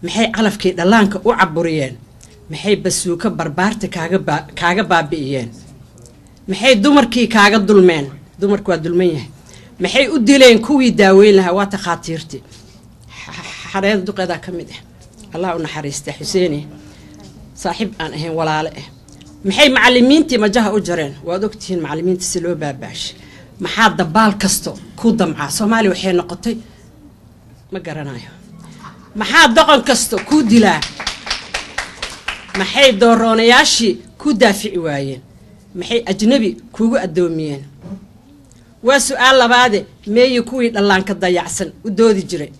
maxay calafkii dhallaanka u caburiyeen maxay basuuka barbaarta kaaga baabi'iyeen maxay dumarkii kaaga dulmeen dumarku waa dulman yahay maxay u dileen kuwii daaweyn lahaa waa takhaatiirtii xareed duqeeda ka mid ah الله ونحرسته حسيني صاحب أنا هين ولا على محي معلمينتي ما جاه أجرين وادوكتين معلمينتي سلو باباش محاد دبال كستو كودا مع صومالي وحين نقطي ما قرنايو محاد دقن كستو كودلا محي دورونياشي كودافع واين محي أجنبي كوغو أدوميين وسؤال لبعده ما يكوي اللان كضيعسن ودودي جري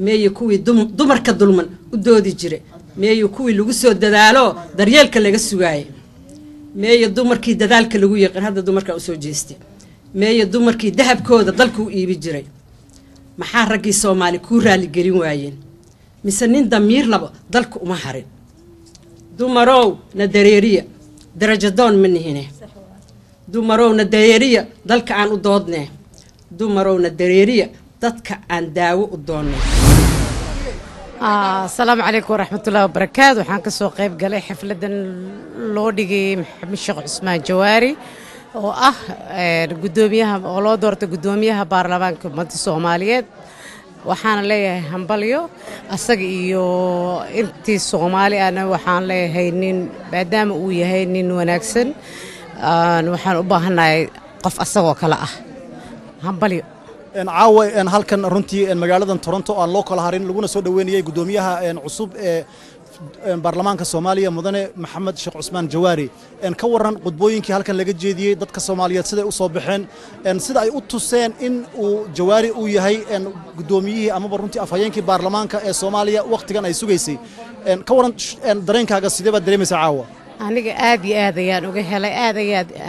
meeyo kuwii dumarka dulman u doodi jiray meeyo kuwii lagu soo dadaalo daryeelka laga sugaayay meeyo dumarkii dadaalka lagu yaqaan hadda dumarka u soo jeestay meeyo dumarkii dahabkooda dalka u iibi jiray maxaa raggii Soomaali ku raali gelin waayeen mise nin damiir labo dalka uma harin dumarow na dareeriya darajo doon manihine dumarow na dareeriya dalka aan u doodnay dumarow na dareeriya dadka aan daawo u doonay السلام عليكم ورحمة الله وبركاته وحان كسو قيب قلي حفلة لوديغي محمد الشيخ عثمان جواري قدوميها ولو دورت قدوميها بارلمان كمدة الصوماليات وحان ليه همبليو أساق إيو انتي الصومالي أنا وحان ليه هينين بعدام ويا هينين وناكسن وحان أباهنا قف أساق وكلا همبليو caawa halkan runtii magaaladan Toronto aan loo kala harin laguna soo dhaweynayay gudoomiyaha cusub ee baarlamaanka Soomaaliya mudane Maxamed Sheekh Cusmaan Jawaari ka waran qodbooyinkii halkan laga jeediyay dadka Soomaaliyeed sida ay u soo baxeen sida ay u tuseen in uu Jawaari uu yahay gudoomiyihii ama runtii afhayeenkii baarlamaanka ee Soomaaliya waqtigan ay sugaysay ka waran dareenkaaga sidee baad dareemaysaa caawa aniga aad iyo aad ayaan uga helay aad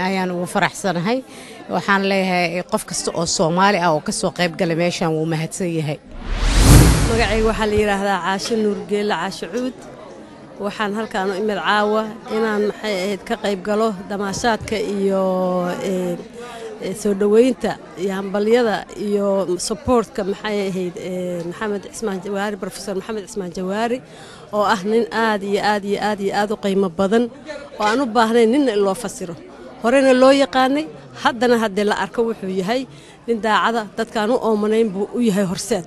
ayaan ugu faraxsanahay waxaan leeyahay qof kasta oo Soomaali ah oo ka soo qayb galay meeshan wuu mahadsan yahay magacayga waxa la yiraahdaa Caasho Nuur Geela Caasho Cuud waxaan halkaan u imid caawa inaan maxay ahayd ka qayb galo damaashaadka iyo soo dhaweynta iyo hambalyada iyo supportka maxay ahayd maxamed cismaan jawaari professor maxamed cismaan jawaari oo ah nin aad iyo aad iyo aad iyo aad u qiimo badan oo aan u baahnayn ninna in loo fasiro horena loo yaqaanay haddana haddii la arko wuxuu yahay nin daacada dadkaan u oomanayn buu u yahay horseed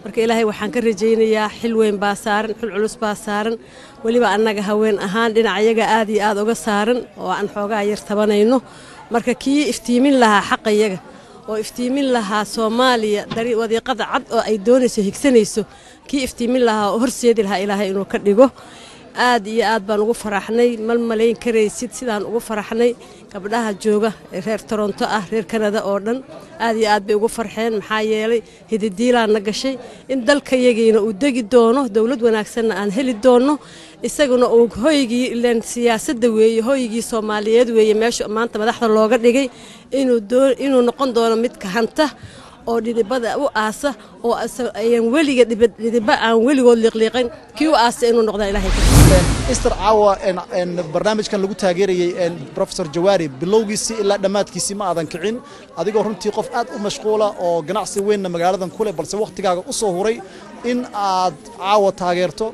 marka ilaahay waxaan ka rajaynayaa xil weyn baa saaran xil culus baa saaran weliba annaga haween ahaan dhinacayaga aad iyo aad uga saaran oo aan xoogaa yar tabanayno marka kii iftiimin lahaa xaqayaga oo iftiimin lahaa Soomaaliya wadiiqada cad oo ay doonayso higsanayso kii iftiimin lahaa oo horseedi lahaa ilaahay inuu ka dhigo aad iyo aad baan ugu faraxnay malayn karaysid sidaan ugu faraxnay gabdhaha jooga reer Toronto ah reer Canada oo dhan aad iyo aad bay ugu farxeen maxaa yeelay hididiilaana gashay in dalkayagiina uu degi doono dawlad wanaagsan aan heli doono isaguna uu hoygii ilaan siyaasadda weeye hoygii Soomaaliyeed weeye meesha maanta madaxda looga dhigay inuu noqon doono mid ka hanta oo dhidibada u aasa oo ayaan weliga dhidiba aan weligood liqliqan kii u aasa inuu noqdo ilaahay Esther Awa barnaamijkan lagu taageerayay Professor Jawaari bilowgiisii ilaa dhamaadkiisii ma aadan kicin adigoo runtii qof aad u mashquula oo ganacsi weyn magaaladan ku leh balse waqtigaaga u soo huray in aad caawa taageerto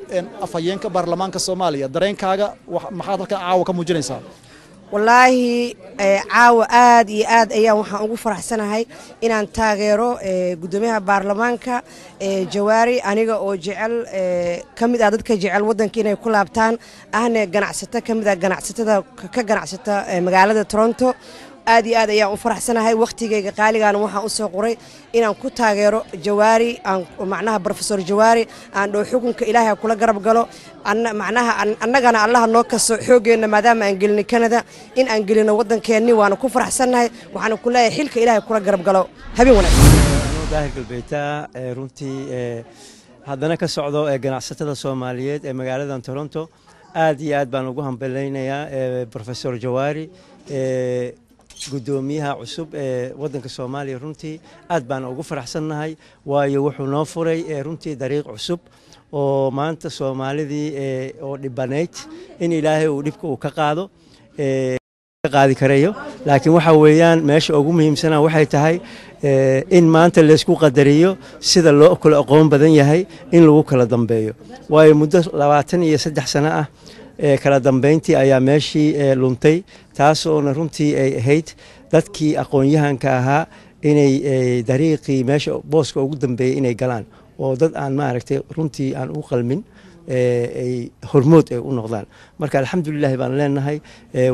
afhayeenka baarlamaanka Soomaaliya dareenkaaga maxaad halka caawa ka muujinaysaa والله عاو آد يآد أيام وحنا نقول فرح سنة هاي إن أن تاجروا قدومها برلمانك جواري أنا أو جعل كم إذا عدد كجعل ودن كنا كل أبتان أهنا جناعسته كم إذا جناعسته كجناعسته مقالة تورنتو آدي آد أيام فرح سنة هاي وقتي قالي أنا وحنا أسوقري إن أن كنت تاجروا جواري أن معناها بروفيسور جواري أن حكم كإلهي كل قرب قالوا أن معناها أن جانا الله نوكس حوجنا ما دام أنجلني كندا إن أنجلنا ودن كأني وأنا كفر حسن هاي وحنا كلها حلك إلهي كل قرب قالوا هبي ونا ظاهر البيتا رنتي هذا نك السعودة جناعسة الصومالية مقالة تورنتو آدي آد بانوجهم بلينا يا بروفيسور جواري قدوميها عصب ودنك الصومالي رنتي أد بان ugu faraxsanahay waayo wuxuu noo furay runtii dariiq cusub oo maanta Soomaalidii oo dhibaneyd in Ilaahay uu dhibka uu ka qaadi karayo laakiin waxa weeyaan meesha ugu muhiimsana waxay tahay in maanta la isku qadariyo sida loo kala aqoon badan yahay in lagu kala dambeeyo waayo muddo 23 sano ah kala dambeyntii ayaa meeshii luntay taasoo runtii ay ahayd dadkii aqoon-yahanka ahaa inay dariiqii meesha booska ugu dambeeyay inay galaan oo dad aan maaragtay runtii aan u qalmin ay hormood ay u noqdaan marka alxamdulillah baan leenahay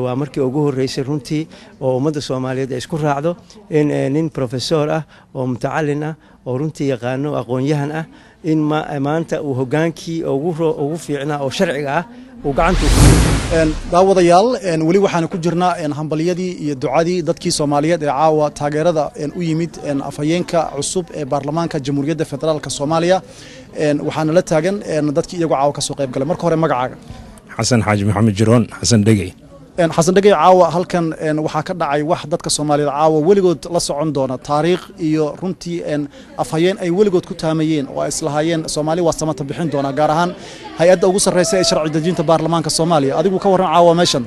waa markii ugu horeysay runtii oo ummadda Soomaaliyeed ay isku raacdo in nin professor ah oo mutacallin ah oo runtii yaqaano aqoon-yahan ah in maanta uu hogaankii ugu fiicnaa oo sharciga ah daawadayaal weli waxaan ku jirnaa hambaliyadii iyo ducadii dadkii Soomaaliyeed ee caawa taageerada u yimid afhayeenka cusub ee baarlamaanka Jamhuuriyadda Federaalka Soomaaliya waxaana la taagan dadkii iyagu caawa ka soo qayb galay marka hore magacaaga xasan xaaji maxamed jiroon xasan dhagey xasan dhagey caawa halkan waxaa ka dhacay wax dadka Soomaaliyeed caawa weligood la socon doona taariikh iyo runtii afhayeen ay weligood ku taamayeen oo islahaayeen Soomaali waa samata bixin doona gaar ahaan hay'adda ugu sarreysa ee sharci dejinta baarlamaanka Soomaaliya adigu ka waran caawa meeshan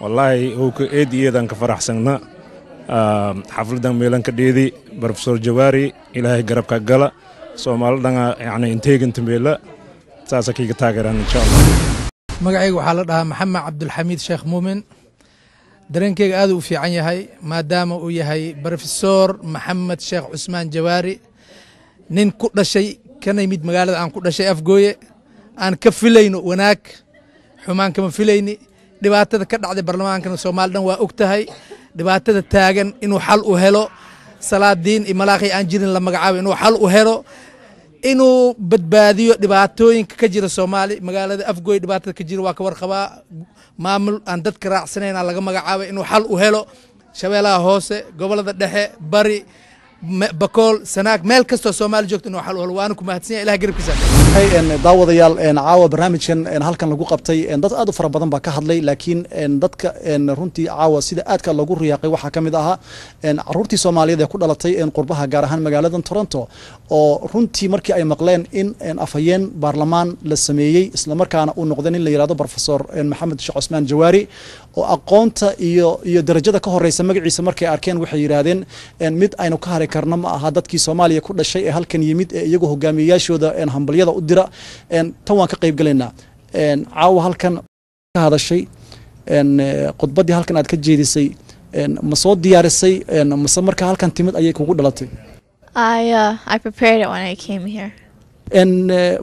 wallahi oo ka eediyeedan ka faraxsana xafladan meelan ka dheedi professor Jawaari ilaahay garabka gala Soomaalidan yani inteeganta meela saasa kiga taageeraan insha Allah magacaygu waxaa la dhahaa maxamed cabdulxamiid sheekh muumin dareenkayga aad u fiican yahay maadaama uu yahay professor maxamed sheekh cusmaan jawaari nin ku dhashay kana yimid magaalada aan ku dhashay afgooye aan ka filayno wanaag xumaan kama filayni dhibaatada ka dhacday baarlamaankana Soomaali dhan waa og tahay dhibaatada taagan inuu xal u helo salaadiin iyo malaaqi aan jirin la magacaabo inuu xal u helo inuu badbaadiyo dhibaatooyinka ka jira Soomaali magaalada afgooy dhibaatada ka jira waa ka warqabaa maamul aan dadka raacsanayn laga magacaabay inuu xal u helo shabeelaha hoose gobolada dhexe bari bakool sanaag meel kastoo soomaali joogto inuu xal u helo waana ku mahadsan yahay ilaah garabkiisa daawadayaal caawa barnaamijkan halkan lagu qabtay dad aad u fara badan baa ka hadlay laakiin dadka runtii caawa sida aadka loogu riyaaqay waxaa ka mid ahaa caruurtii soomaaliyeed ee ku dhalatay qurbaha gaar ahaan magaaladan Toronto oo runtii markii ay maqleen in afhayeen baarlamaan la sameeyey isla markaana uu noqday in la yiraahdo professor Maxamed Sheekh Cusmaan Jawaari oo aqoonta iyo darajada ka horeysa magaciisa markay arkeen waxay yiraahdeen mid aynu ka hari karno ma aha dadkii Soomaaliya ku dhashay ee halkan yimid ee iyagu hogaamiyayaashooda hambalyada u dira tan waan ka qayb galaynaa caawa halkan ka hadashay khudbadii halkan aad ka jeedisay ma soo diyaarisay mase marka halkan timid ayay kugu dhalatay I prepared it when I came here.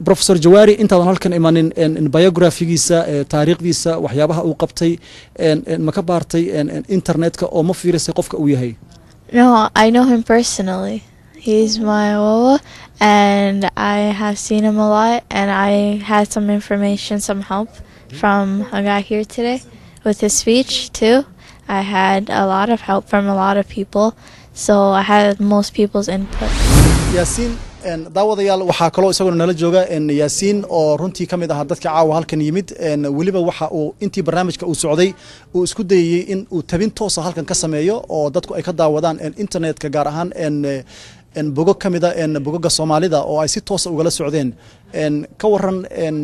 Professor Jawaari intaadan halkan imanin biographigiisa taariikhdiisa waxyaabaha uu qabtay ma ka baartay internetka oo ma fiirisay qofka uu yahay No, I know him personally. He's my Wawa, and I have seen him a lot, and I had some information, some help from a guy here today with his speech too. I had a lot of help from a lot of people, so I had most people's input. Yaasiin daawadayaal waxaa kaloo isaguna nala jooga Yaasiin oo runtii kamid ah dadka caawa halkan yimid waliba waxa uu intii barnaamijka uu socday uu isku dayay in uu tabin toos ah halkan ka sameeyo oo dadku ay ka daawadaan internetka gaar ahaan bogog kamid ah bogogga Soomaalida oo ay si toos ah ugala socdeen ka waran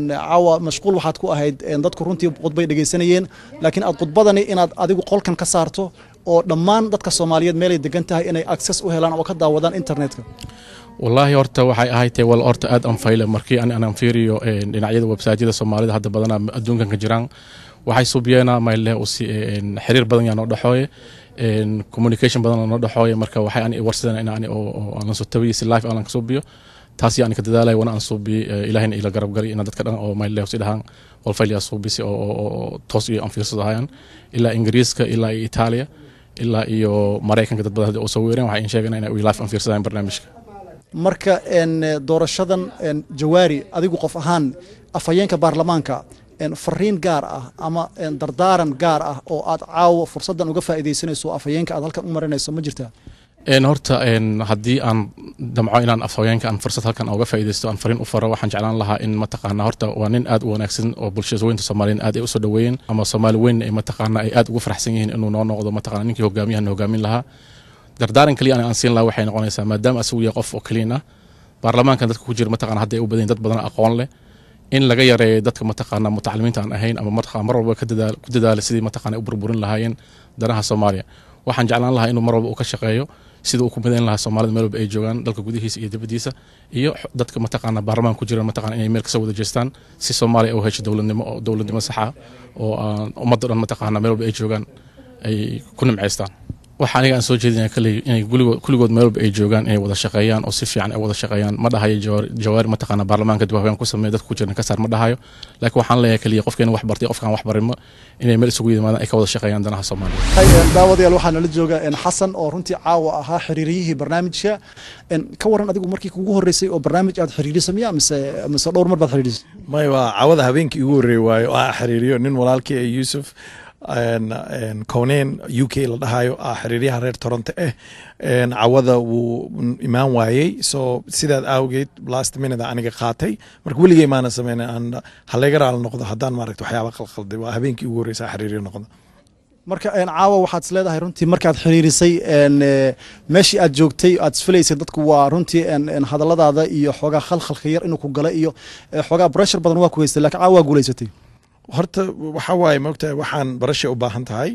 caawa mashquul waxaad ku ahayd dadku runtii khudbay dhageysanayeen laakiin aad khudbadani inaad adigu qolkan ka saarto oo dhammaan dadka Soomaaliyeed meel ay degan tahay inay access u helaan oo ka daawadaan internetka والله horta waxay ahayd wal horta aad aan fayle markii aan fiiriyo dhinacyada website-yada Soomaalida hadda badan adduunkan ka jiraan waxay suubiyeena mayle oo si xiriir badan yaano dhaxooye communication badan oo dhaxooye marka waxay aan warsadeen in aan soo tabiyo si live aan ka suubiyo taasi aan ka dadaalay wana aan suubi ilaahina ila garab gali in dadka dhan oo mayle si dhahan wal fayle suubisi oo toos iyo aan fiirsadayaan ilaa Ingiriiska ilaa Itaaliya ilaa iyo Mareykanka dad badan oo soo weereen waxay sheegeen in ay live aan fiirsadaan barnaamijka marka doorashadan Jawaari adigu qof ahaan afhayeenka baarlamaanka fariin gaar ah ama dardaaran gaar ah oo aad caawo fursadan uga faa'iideysanayso afhayeenka aad halkan u marinayso ma jirtaa horta haddii aan damco inaan afhayeenka aan fursad halkan uga faa'iideysto aan fariin u faro waxaan jeclaan lahaa in mataqaana horta waa nin aad u wanaagsan oo bulshada weynta Soomaaliyeed aad ay u soo dhaweeyeen ama Soomaali weyn ay mataqaana ay aad ugu faraxsan yihiin inuu noo noqdo mataqaana ninkii hogaamiyaha hogaamin lahaa dardaaran kaliya aan siin lahaa waxay noqonaysaa maadaama asagu yahay qof oo kaliya baarlamaanka dadka ku jira mataqaana hadda ay u badan dad badan aqoon leh in laga yareeyo dadka mataqaana mutacalimiinta aan ahayn ama mataqaana mar walba ku dadaalo sidii mataqaana u burburin lahaayeen danaha Soomaaliya waxaan jeclaan lahaa inuu mar walba uu ka shaqeeyo sidii uu ku midayn lahaa Soomaalida meel walba ay joogaan dalka gudihiisa iyo dibadiisa iyo dadka mataqaana baarlamaanka ku jira mataqaana inay meel ka soo wada jeestaan si Soomaaliya u hesho dowladnimo sax ah oo ummadda dhan mataqaana meel walba ay joogaan ay ku nimceystaan waxa aniga aan soo jeedinay kale inay kuligood meel walba ay joogaan inay wada shaqeeyaan oo si fiican ay wada shaqeeyaan ma dhahayo Jawaari mataqaana baarlamaanka dib haween ku sameeyay dadku ku jiraan ka saar ma dhahayo laakiin waxaan leeyahay kaliya qofkeen wax bartay qofkan wax barin inay meel isugu yimaadaan ay ka wada shaqeeyaan danaha Soomaaliya daawadayaal waxaan la jooga Xasan oo runtii caawa ahaa xiriiriyihii barnaamijka ka waran adigu markii kugu horeysay oo barnaamij aad xiriirisay mise dhowr mar baad xiriirisay may waa caawada habeenkii ugu horeeyay waayo oo xiriiriyo nin walaalkii Yusuf kowneen UK la dhahayo xiriiryaha reer Toronto cawada wuu imaan waayey so sidaad awgeed last minute aniga qaatay marka weligay maana sameeyay aan haleega raal noqdo hadaan maaragtay waxyaabo qalqalday waa habeenkii ugu horeysay xiriiriyo noqdo marka caawa waxaad isleedahay runtii markaad xiriirisay meeshii aad joogtay aad isfilaysay dadku waa runtii hadalladaada iyo xoogaa khalkhalka yar inuu ku galay iyo xoogaa pressure badan waa ku haystay laakiin caawa waa guulaysatay horta waxa waaye moogtahay waxaan barasha u baahan tahay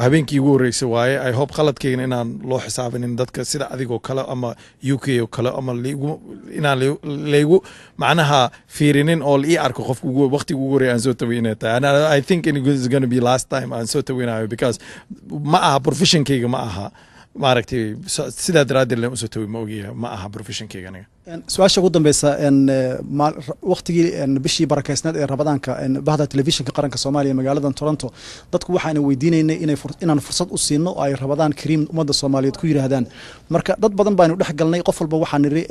habeenkii ugu horeysay waaye I hope qaladkayna inaan loo xisaabinin dadka sida adigoo kale ama UK oo kale ama inaan leegu macnaha fiirinin oo ii arko qofka waqtiga ugu horeeyay aan soo taweynay and I think it is going to be last time aan soo taweynayo because ma aha professionkayga ma aha maaragtay sidaa daraaddeed leen usoo tawey ma ogiya ma aha professionkayga aniga su-aasha ugu dambeysa waqtigii bishii barakeysneed ee rabadaanka bahda telefishinka qaranka Soomaaliya magaalada Toronto dadku waxaan weydiinaynay inaan fursad u siino oo ay rabadaan kariim ummadda Soomaaliyeed ku yiraahdaan marka dad badan baanu dhex galnay qof walba waxaan niri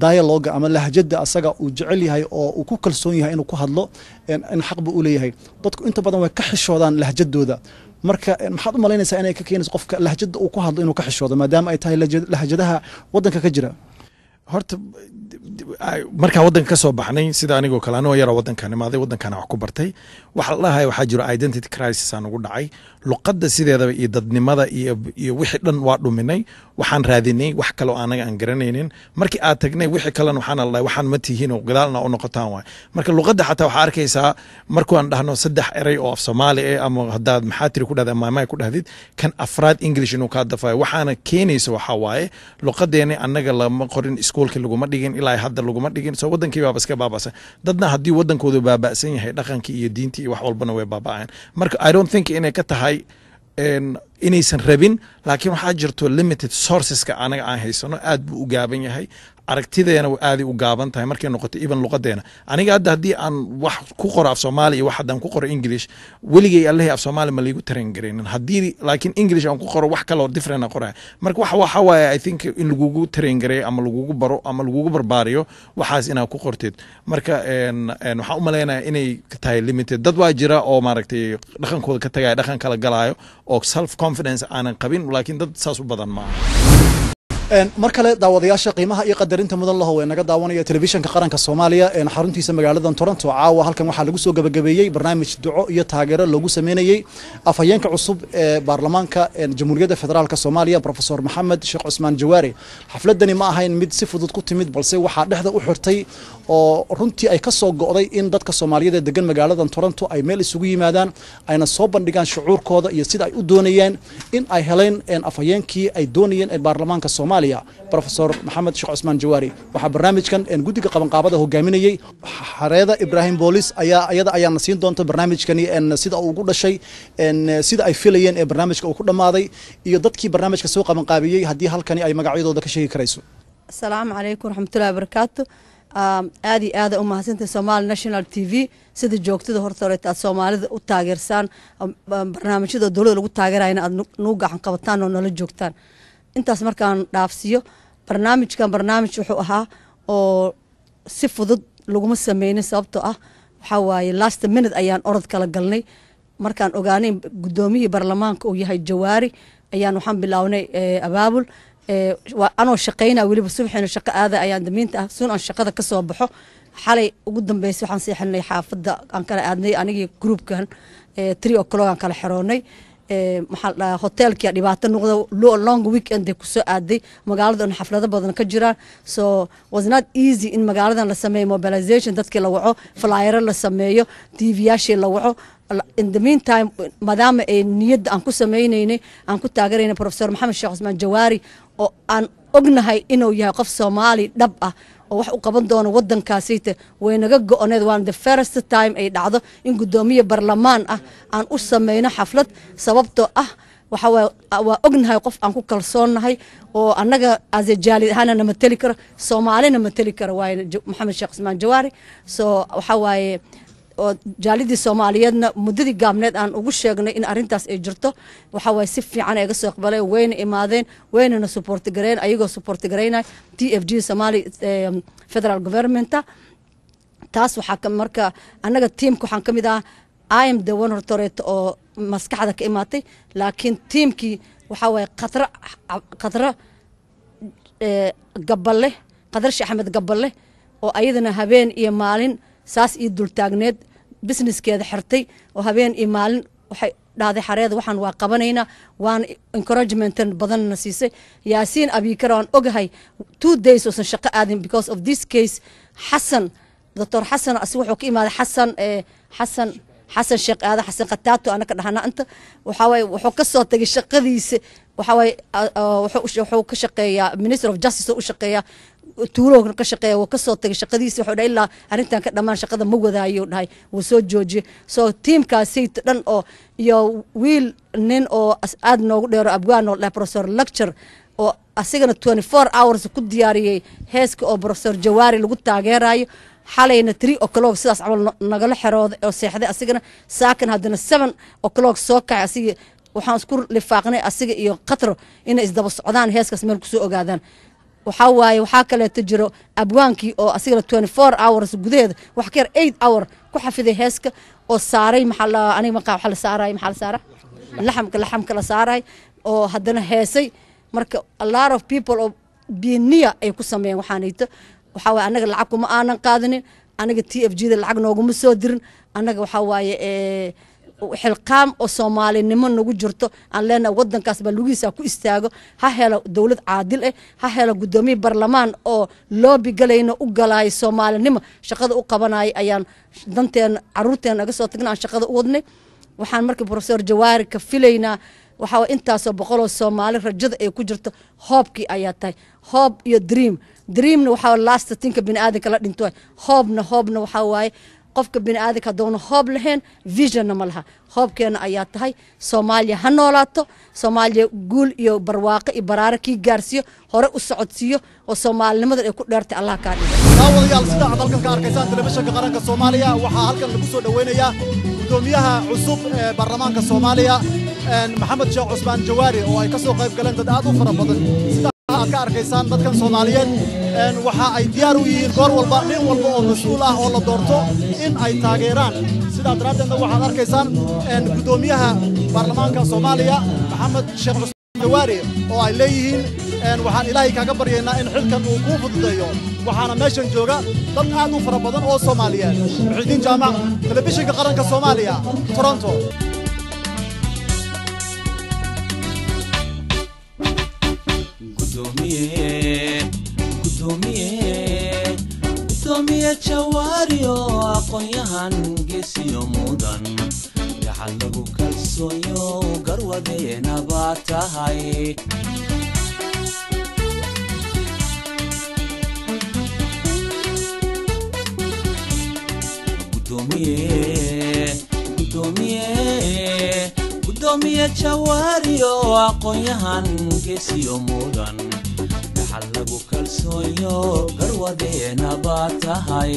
dialogue ama lahjada asaga uu jecel yahay oo uu ku kalsoon yahay inuu ku hadlo in xaq buu u leeyahay dadku inta badan way ka xishoodaan lahjadooda marka maxaad u malaynaysaa inay ka keenayso qofka lahjada uu ku hadlo inuu ka xishoodo maadaama ay tahay lahjadaha waddanka ka jira horta markaa waddanka ka soo baxnay sida anigoo kale anigoo yara waddankan imaaday waddankana wax ku bartay waxa la dhahay waxaa jiro identity crisis aan ugu dhacay luqadda sideedaba iyo dadnimada iyo wixii dhan waa dhuminay waxaan raadinay wax kaloo anaga aan garanaynin markii aad tagnay wixii kalena waxaan la dhahay waxaan ma tihiin oo gadaalna u noqotaan waay marka luqadda xataa waxaa arkaysaa markuu aan dhahno 3 eray oo af Soomaali ama haddaad maxaa tiri ku dhahda maamay ku dhahdid kan afraad English inuu ka dafayo waxaana keenaysa waxa waaye luqadeena anaga lama qorin iskuulka laguma dhigin ilaa hadda laguma dhigin soo wadankii baa iska baabaasan dadna haddii wadankoodu baabaasan yahay dhaqankii iyo diintii iyo wax walbana way baaba'aan marka I don't think inay ka tahay inaysan rabin laakiin waxaa jirto limited sourceska anaga aan haysano aad buu u gaaban yahay aragtideena aad u gaaban tahay markay noqoto even luqadeena aniga hadda haddii aan wax ku qoro af Soomaali iyo wax haddaan ku qoro English weligay allahi af Soomaali ma liigu taran gareynin haddii laakiin English aan ku qoro wax kale oo different aan qoraa marka waxa waaye I think in lagugu taran gareey ama lagugu baro ama lagugu barbaariyo waxaas inaad ku qortid marka waxaan u maleynayaa inay tahay limited dad waa jira oo maaragtay dhaqankooda ka tagay dhaqan kala galaayo oo self confidence aanan qabin laakiin dad saas u badan ma mar kale daawadayaasha qiimaha iyo qadarinta mudan lahow ee naga daawanaya telefishinka qaranka Soomaaliya ee xaruntiisa magaalada Toronto caawa halkan waxaa lagu soo gabagabeeyay barnaamij duco iyo taageero lagu sameeyay afhayeenka cusub ee baarlamaanka Jamhuuriyadda Federaalka Soomaaliya Professor Maxamed Sheekh Cusmaan Jawaari xafladani ma ahayn mid si fudud ku timid balse waxaa dhexda u xirtay oo runtii ay ka soo go'day in dadka Soomaaliyeed degan magaalada Toronto ay meel isugu yimaadaan ayna soo bandhigaan shucuurkooda iyo sida ay u doonayeen in ay heleen afhayeenkii ay doonayeen ee baarlamaanka Soomaaliya Professor Maxamed Sheekh Cusmaan Jawaari waxa barnaamijkan guddiga qabanqaabada hogaaminayay Xareeda Ibrahim Boolis ayaa nasiin doonta barnaamijkani sida uu ugu dhashay sida ay filayeen ee barnaamijka uu ku dhamaaday iyo dadkii barnaamijka soo qabanqaabiyay haddii halkani ay magacyadooda ka sheegi karayso Assalaamu calaykum waraxmatullaahi wabarakaatu aad u mahadsantahay Somali National TV sida joogtada horta aad Soomaalida u taageersaan barnaamijyada dawladda lagu taageerayna aad noo gacan qabataan oo nala joogtaan intaas markaan dhaafsiyo barnaamij wuxuu ahaa oo si fudud laguma sameeyay sababtoo ah waxa waaye last minute ayaan orod kala galnay markaan ogaanay gudoomiyihii baarlamaanka uu yahay Jawaari ayaan waxaan bilownay abaabul anoo shaqeynaa weliba subaxina shaqo aada ayaan damiinta ah suun aan shaqada ka soo baxo xalay ugu dambeysay waxaan seexinay xaafadda aan kala aadnay anigii groupkan 3 o'clock aan kala xiroonay maxaa la hotelka dhibaato noqdo long weekend ku soo aaday magaalada xaflado badan ka jiraan so was not easy in magaaladan la sameeyo mobilization dadkii la waco flyer la sameeyo TV yaashii la waco in the meantime madama ay niyada aan ku sameeynay aan ku taageerayna Professor Maxamed Sheekh Cusmaan Jawaari oo aan ognahay inuu yahay qof Soomaali dhab ah oo wax u qaban doono wadankaasita way naga go'oneed waan the first time ay dhacdo in gudoomiye baarlamaan ah aan u sameeyno xaflad sababtoo ah waxa waa ognahay qof aan ku kalsoonahay oo annaga as a jaalid ahaan ma tali karo Soomaalina ma tali karo waa Maxamed Sheekh Cusmaan Jawaari so waxa waaye oo jaalidii Soomaaliyeedna muddadii gaabneed aan ugu sheegnay in arintaas ay jirto waxa way si fiican ay ga soo qabalay wayna imaadeen wayna support gareyn ayagoo support gareynay TFG Somali Federal Government taas waxa ka marka anaga teamku waxaan kamid ah I am the one authority oo maskaxda ka imaatay laakiin teamkii waxa way qadra gaballe qadar Sheekh Axmed gaballe oo ayadana habeen iyo maalin saas ii dul taagneed businesskeeda xirtay oo habeen iyo maalin waxay dhaaday Xareeda waxaan waa qabanaynaa waan encouragement badan na siisay Yaasiin Abikar aan ogahay 2 days oo shaqo aadin because of this case Dr. Xasan asii wuxuu ka imaaday Xasan Sheekh Aada Xasan Qataato ana ka dhaxna inta waxa way wuxuu ka soo tagay shaqadiisa waxa way wuxuu ka shaqeeyaa Minister of Justice oo u shaqeeyaa tuulo ka shaqeeya oo ka soo tagay shaqadiisa wuxuu dhahay ilaa arintan ka dhamaan shaqada ma wadaayo dhahay wuu soo joojiyay so teamkaasi dhan oo iyo wiil nin oo aad noogu dheero abgaan oo professor lecture oo asigana 24 hours ku diyaariyay heeska oo Professor Jawaari lagu taageerayo xalayna 3 o'clock sidaas camal nagala xirooday oo seexday asigana saakan hadana 7 o'clock soo kacay asiga waxaan isku lifaaqnay asiga iyo qatro inay isdaba socdaan heeskaas meel ku soo ogaadaan waxa waaye waxa kale jiro abwaankii oo asigana 24 hours gudaheeda wax ka yar 8 hour ku xafiday heeska oo saaray maxalla aniga waxa la saaray laxamka la saaray oo haddana heesay marka a lot of people oo biiniya ay ku sameeyeen waxaanayto waxaa waaye annaga lacag kuma aanan qaadanin anaga TFG da lacag nooguma soo dirin annaga waxaa waaye xilqaam oo Soomaalinimo nagu jirto aan leenahay wadankaas ba lugiisa ku istaago ha helo dawlad caadil ah ha helo gudoomiye barlamaan oo loobi galayna u galay Soomaalinimo shaqada u qabanay ayaan danteen caruurteen naga soo tagnaa shaqada u wadnay waxaan markii professor Jawaari ka filaynaa waxa intaas oo boqol oo Soomaali rajada ay ku jirto hoobkii ayaa tahay hoob iyo dreamna waxa last tinka bini'aadamka la dhinto hoobna waxa waaye qofka bini'aadamka doona hoob lahayn vision ma laha hoobkeena ayaa tahay Soomaaliya ha noolaato Soomaaliya guul iyo barwaaqo iyo baraare ki gaarsiyo hore u socodsiyo oo Soomaalinimada ay ku dheertay Allah ka dhigo daawadayaal sida aad halkan ka arkaysaan telefishinka qaranka Soomaaliya waxa halkan lagu soo dhaweynayaa gudoomiyaha cusub ee baarlamaanka Soomaaliya Maxamed Sheekh Cusmaan Jawaari oo ay ka soo qayb galeen dad aad u fara badan sida aad ka arkaysaan dadkan Soomaaliyeed waxa ay diyaar u yihiin goor walba nin walba oo mas'uul ah oo la doorto in ay taageeraan sida daraaddeedna waxaad arkaysaan gudoomiyaha baarlamaanka Soomaaliya Maxamed Sheekh Cusmaan Jawaari oo ay leeyihiin waxaan Ilaahay kaaga baryaynaa in xilkan uu ku fududeeyo waxaana meeshan jooga dad aad u fara badan oo Soomaaliyeed Muxuudiin Jaamac telefishinka qaranka Soomaaliya Toronto gudoomiye Jawaari oo aqoonyahan geesiyo mudan gacan lagu kalsooyo garwadeena baa tahay gudoomiye Jawaari oo aqoonyahan geesiyo mudan gacan lagu kalsooyo garwadeena baa tahay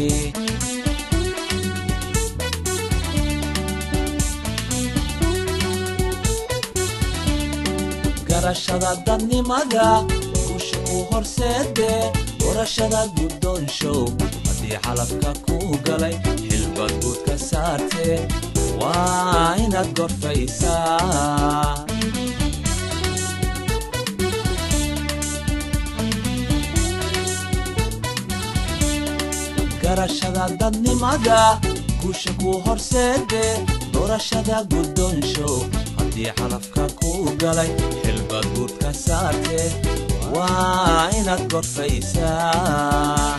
garashada dadnimada kusha ku horseede warashada guddoonshow haddii xalafka ku galay xilbad guud ka saartee waa inaad gorfaysaa garashada dadnimada kusha ku horseede doorashada guddoonshow haddii xalafka ku galay xilbad guud ka saartee waa inaad gorfaysaa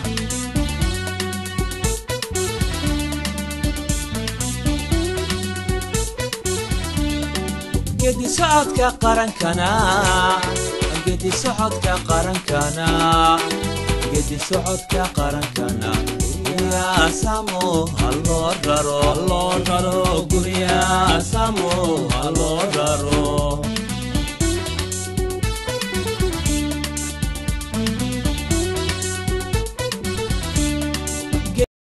gedi socodka qarankana gedi socodka qarankana gedi socodka qarankana guryaa samo halloo raro guryaa samo halloo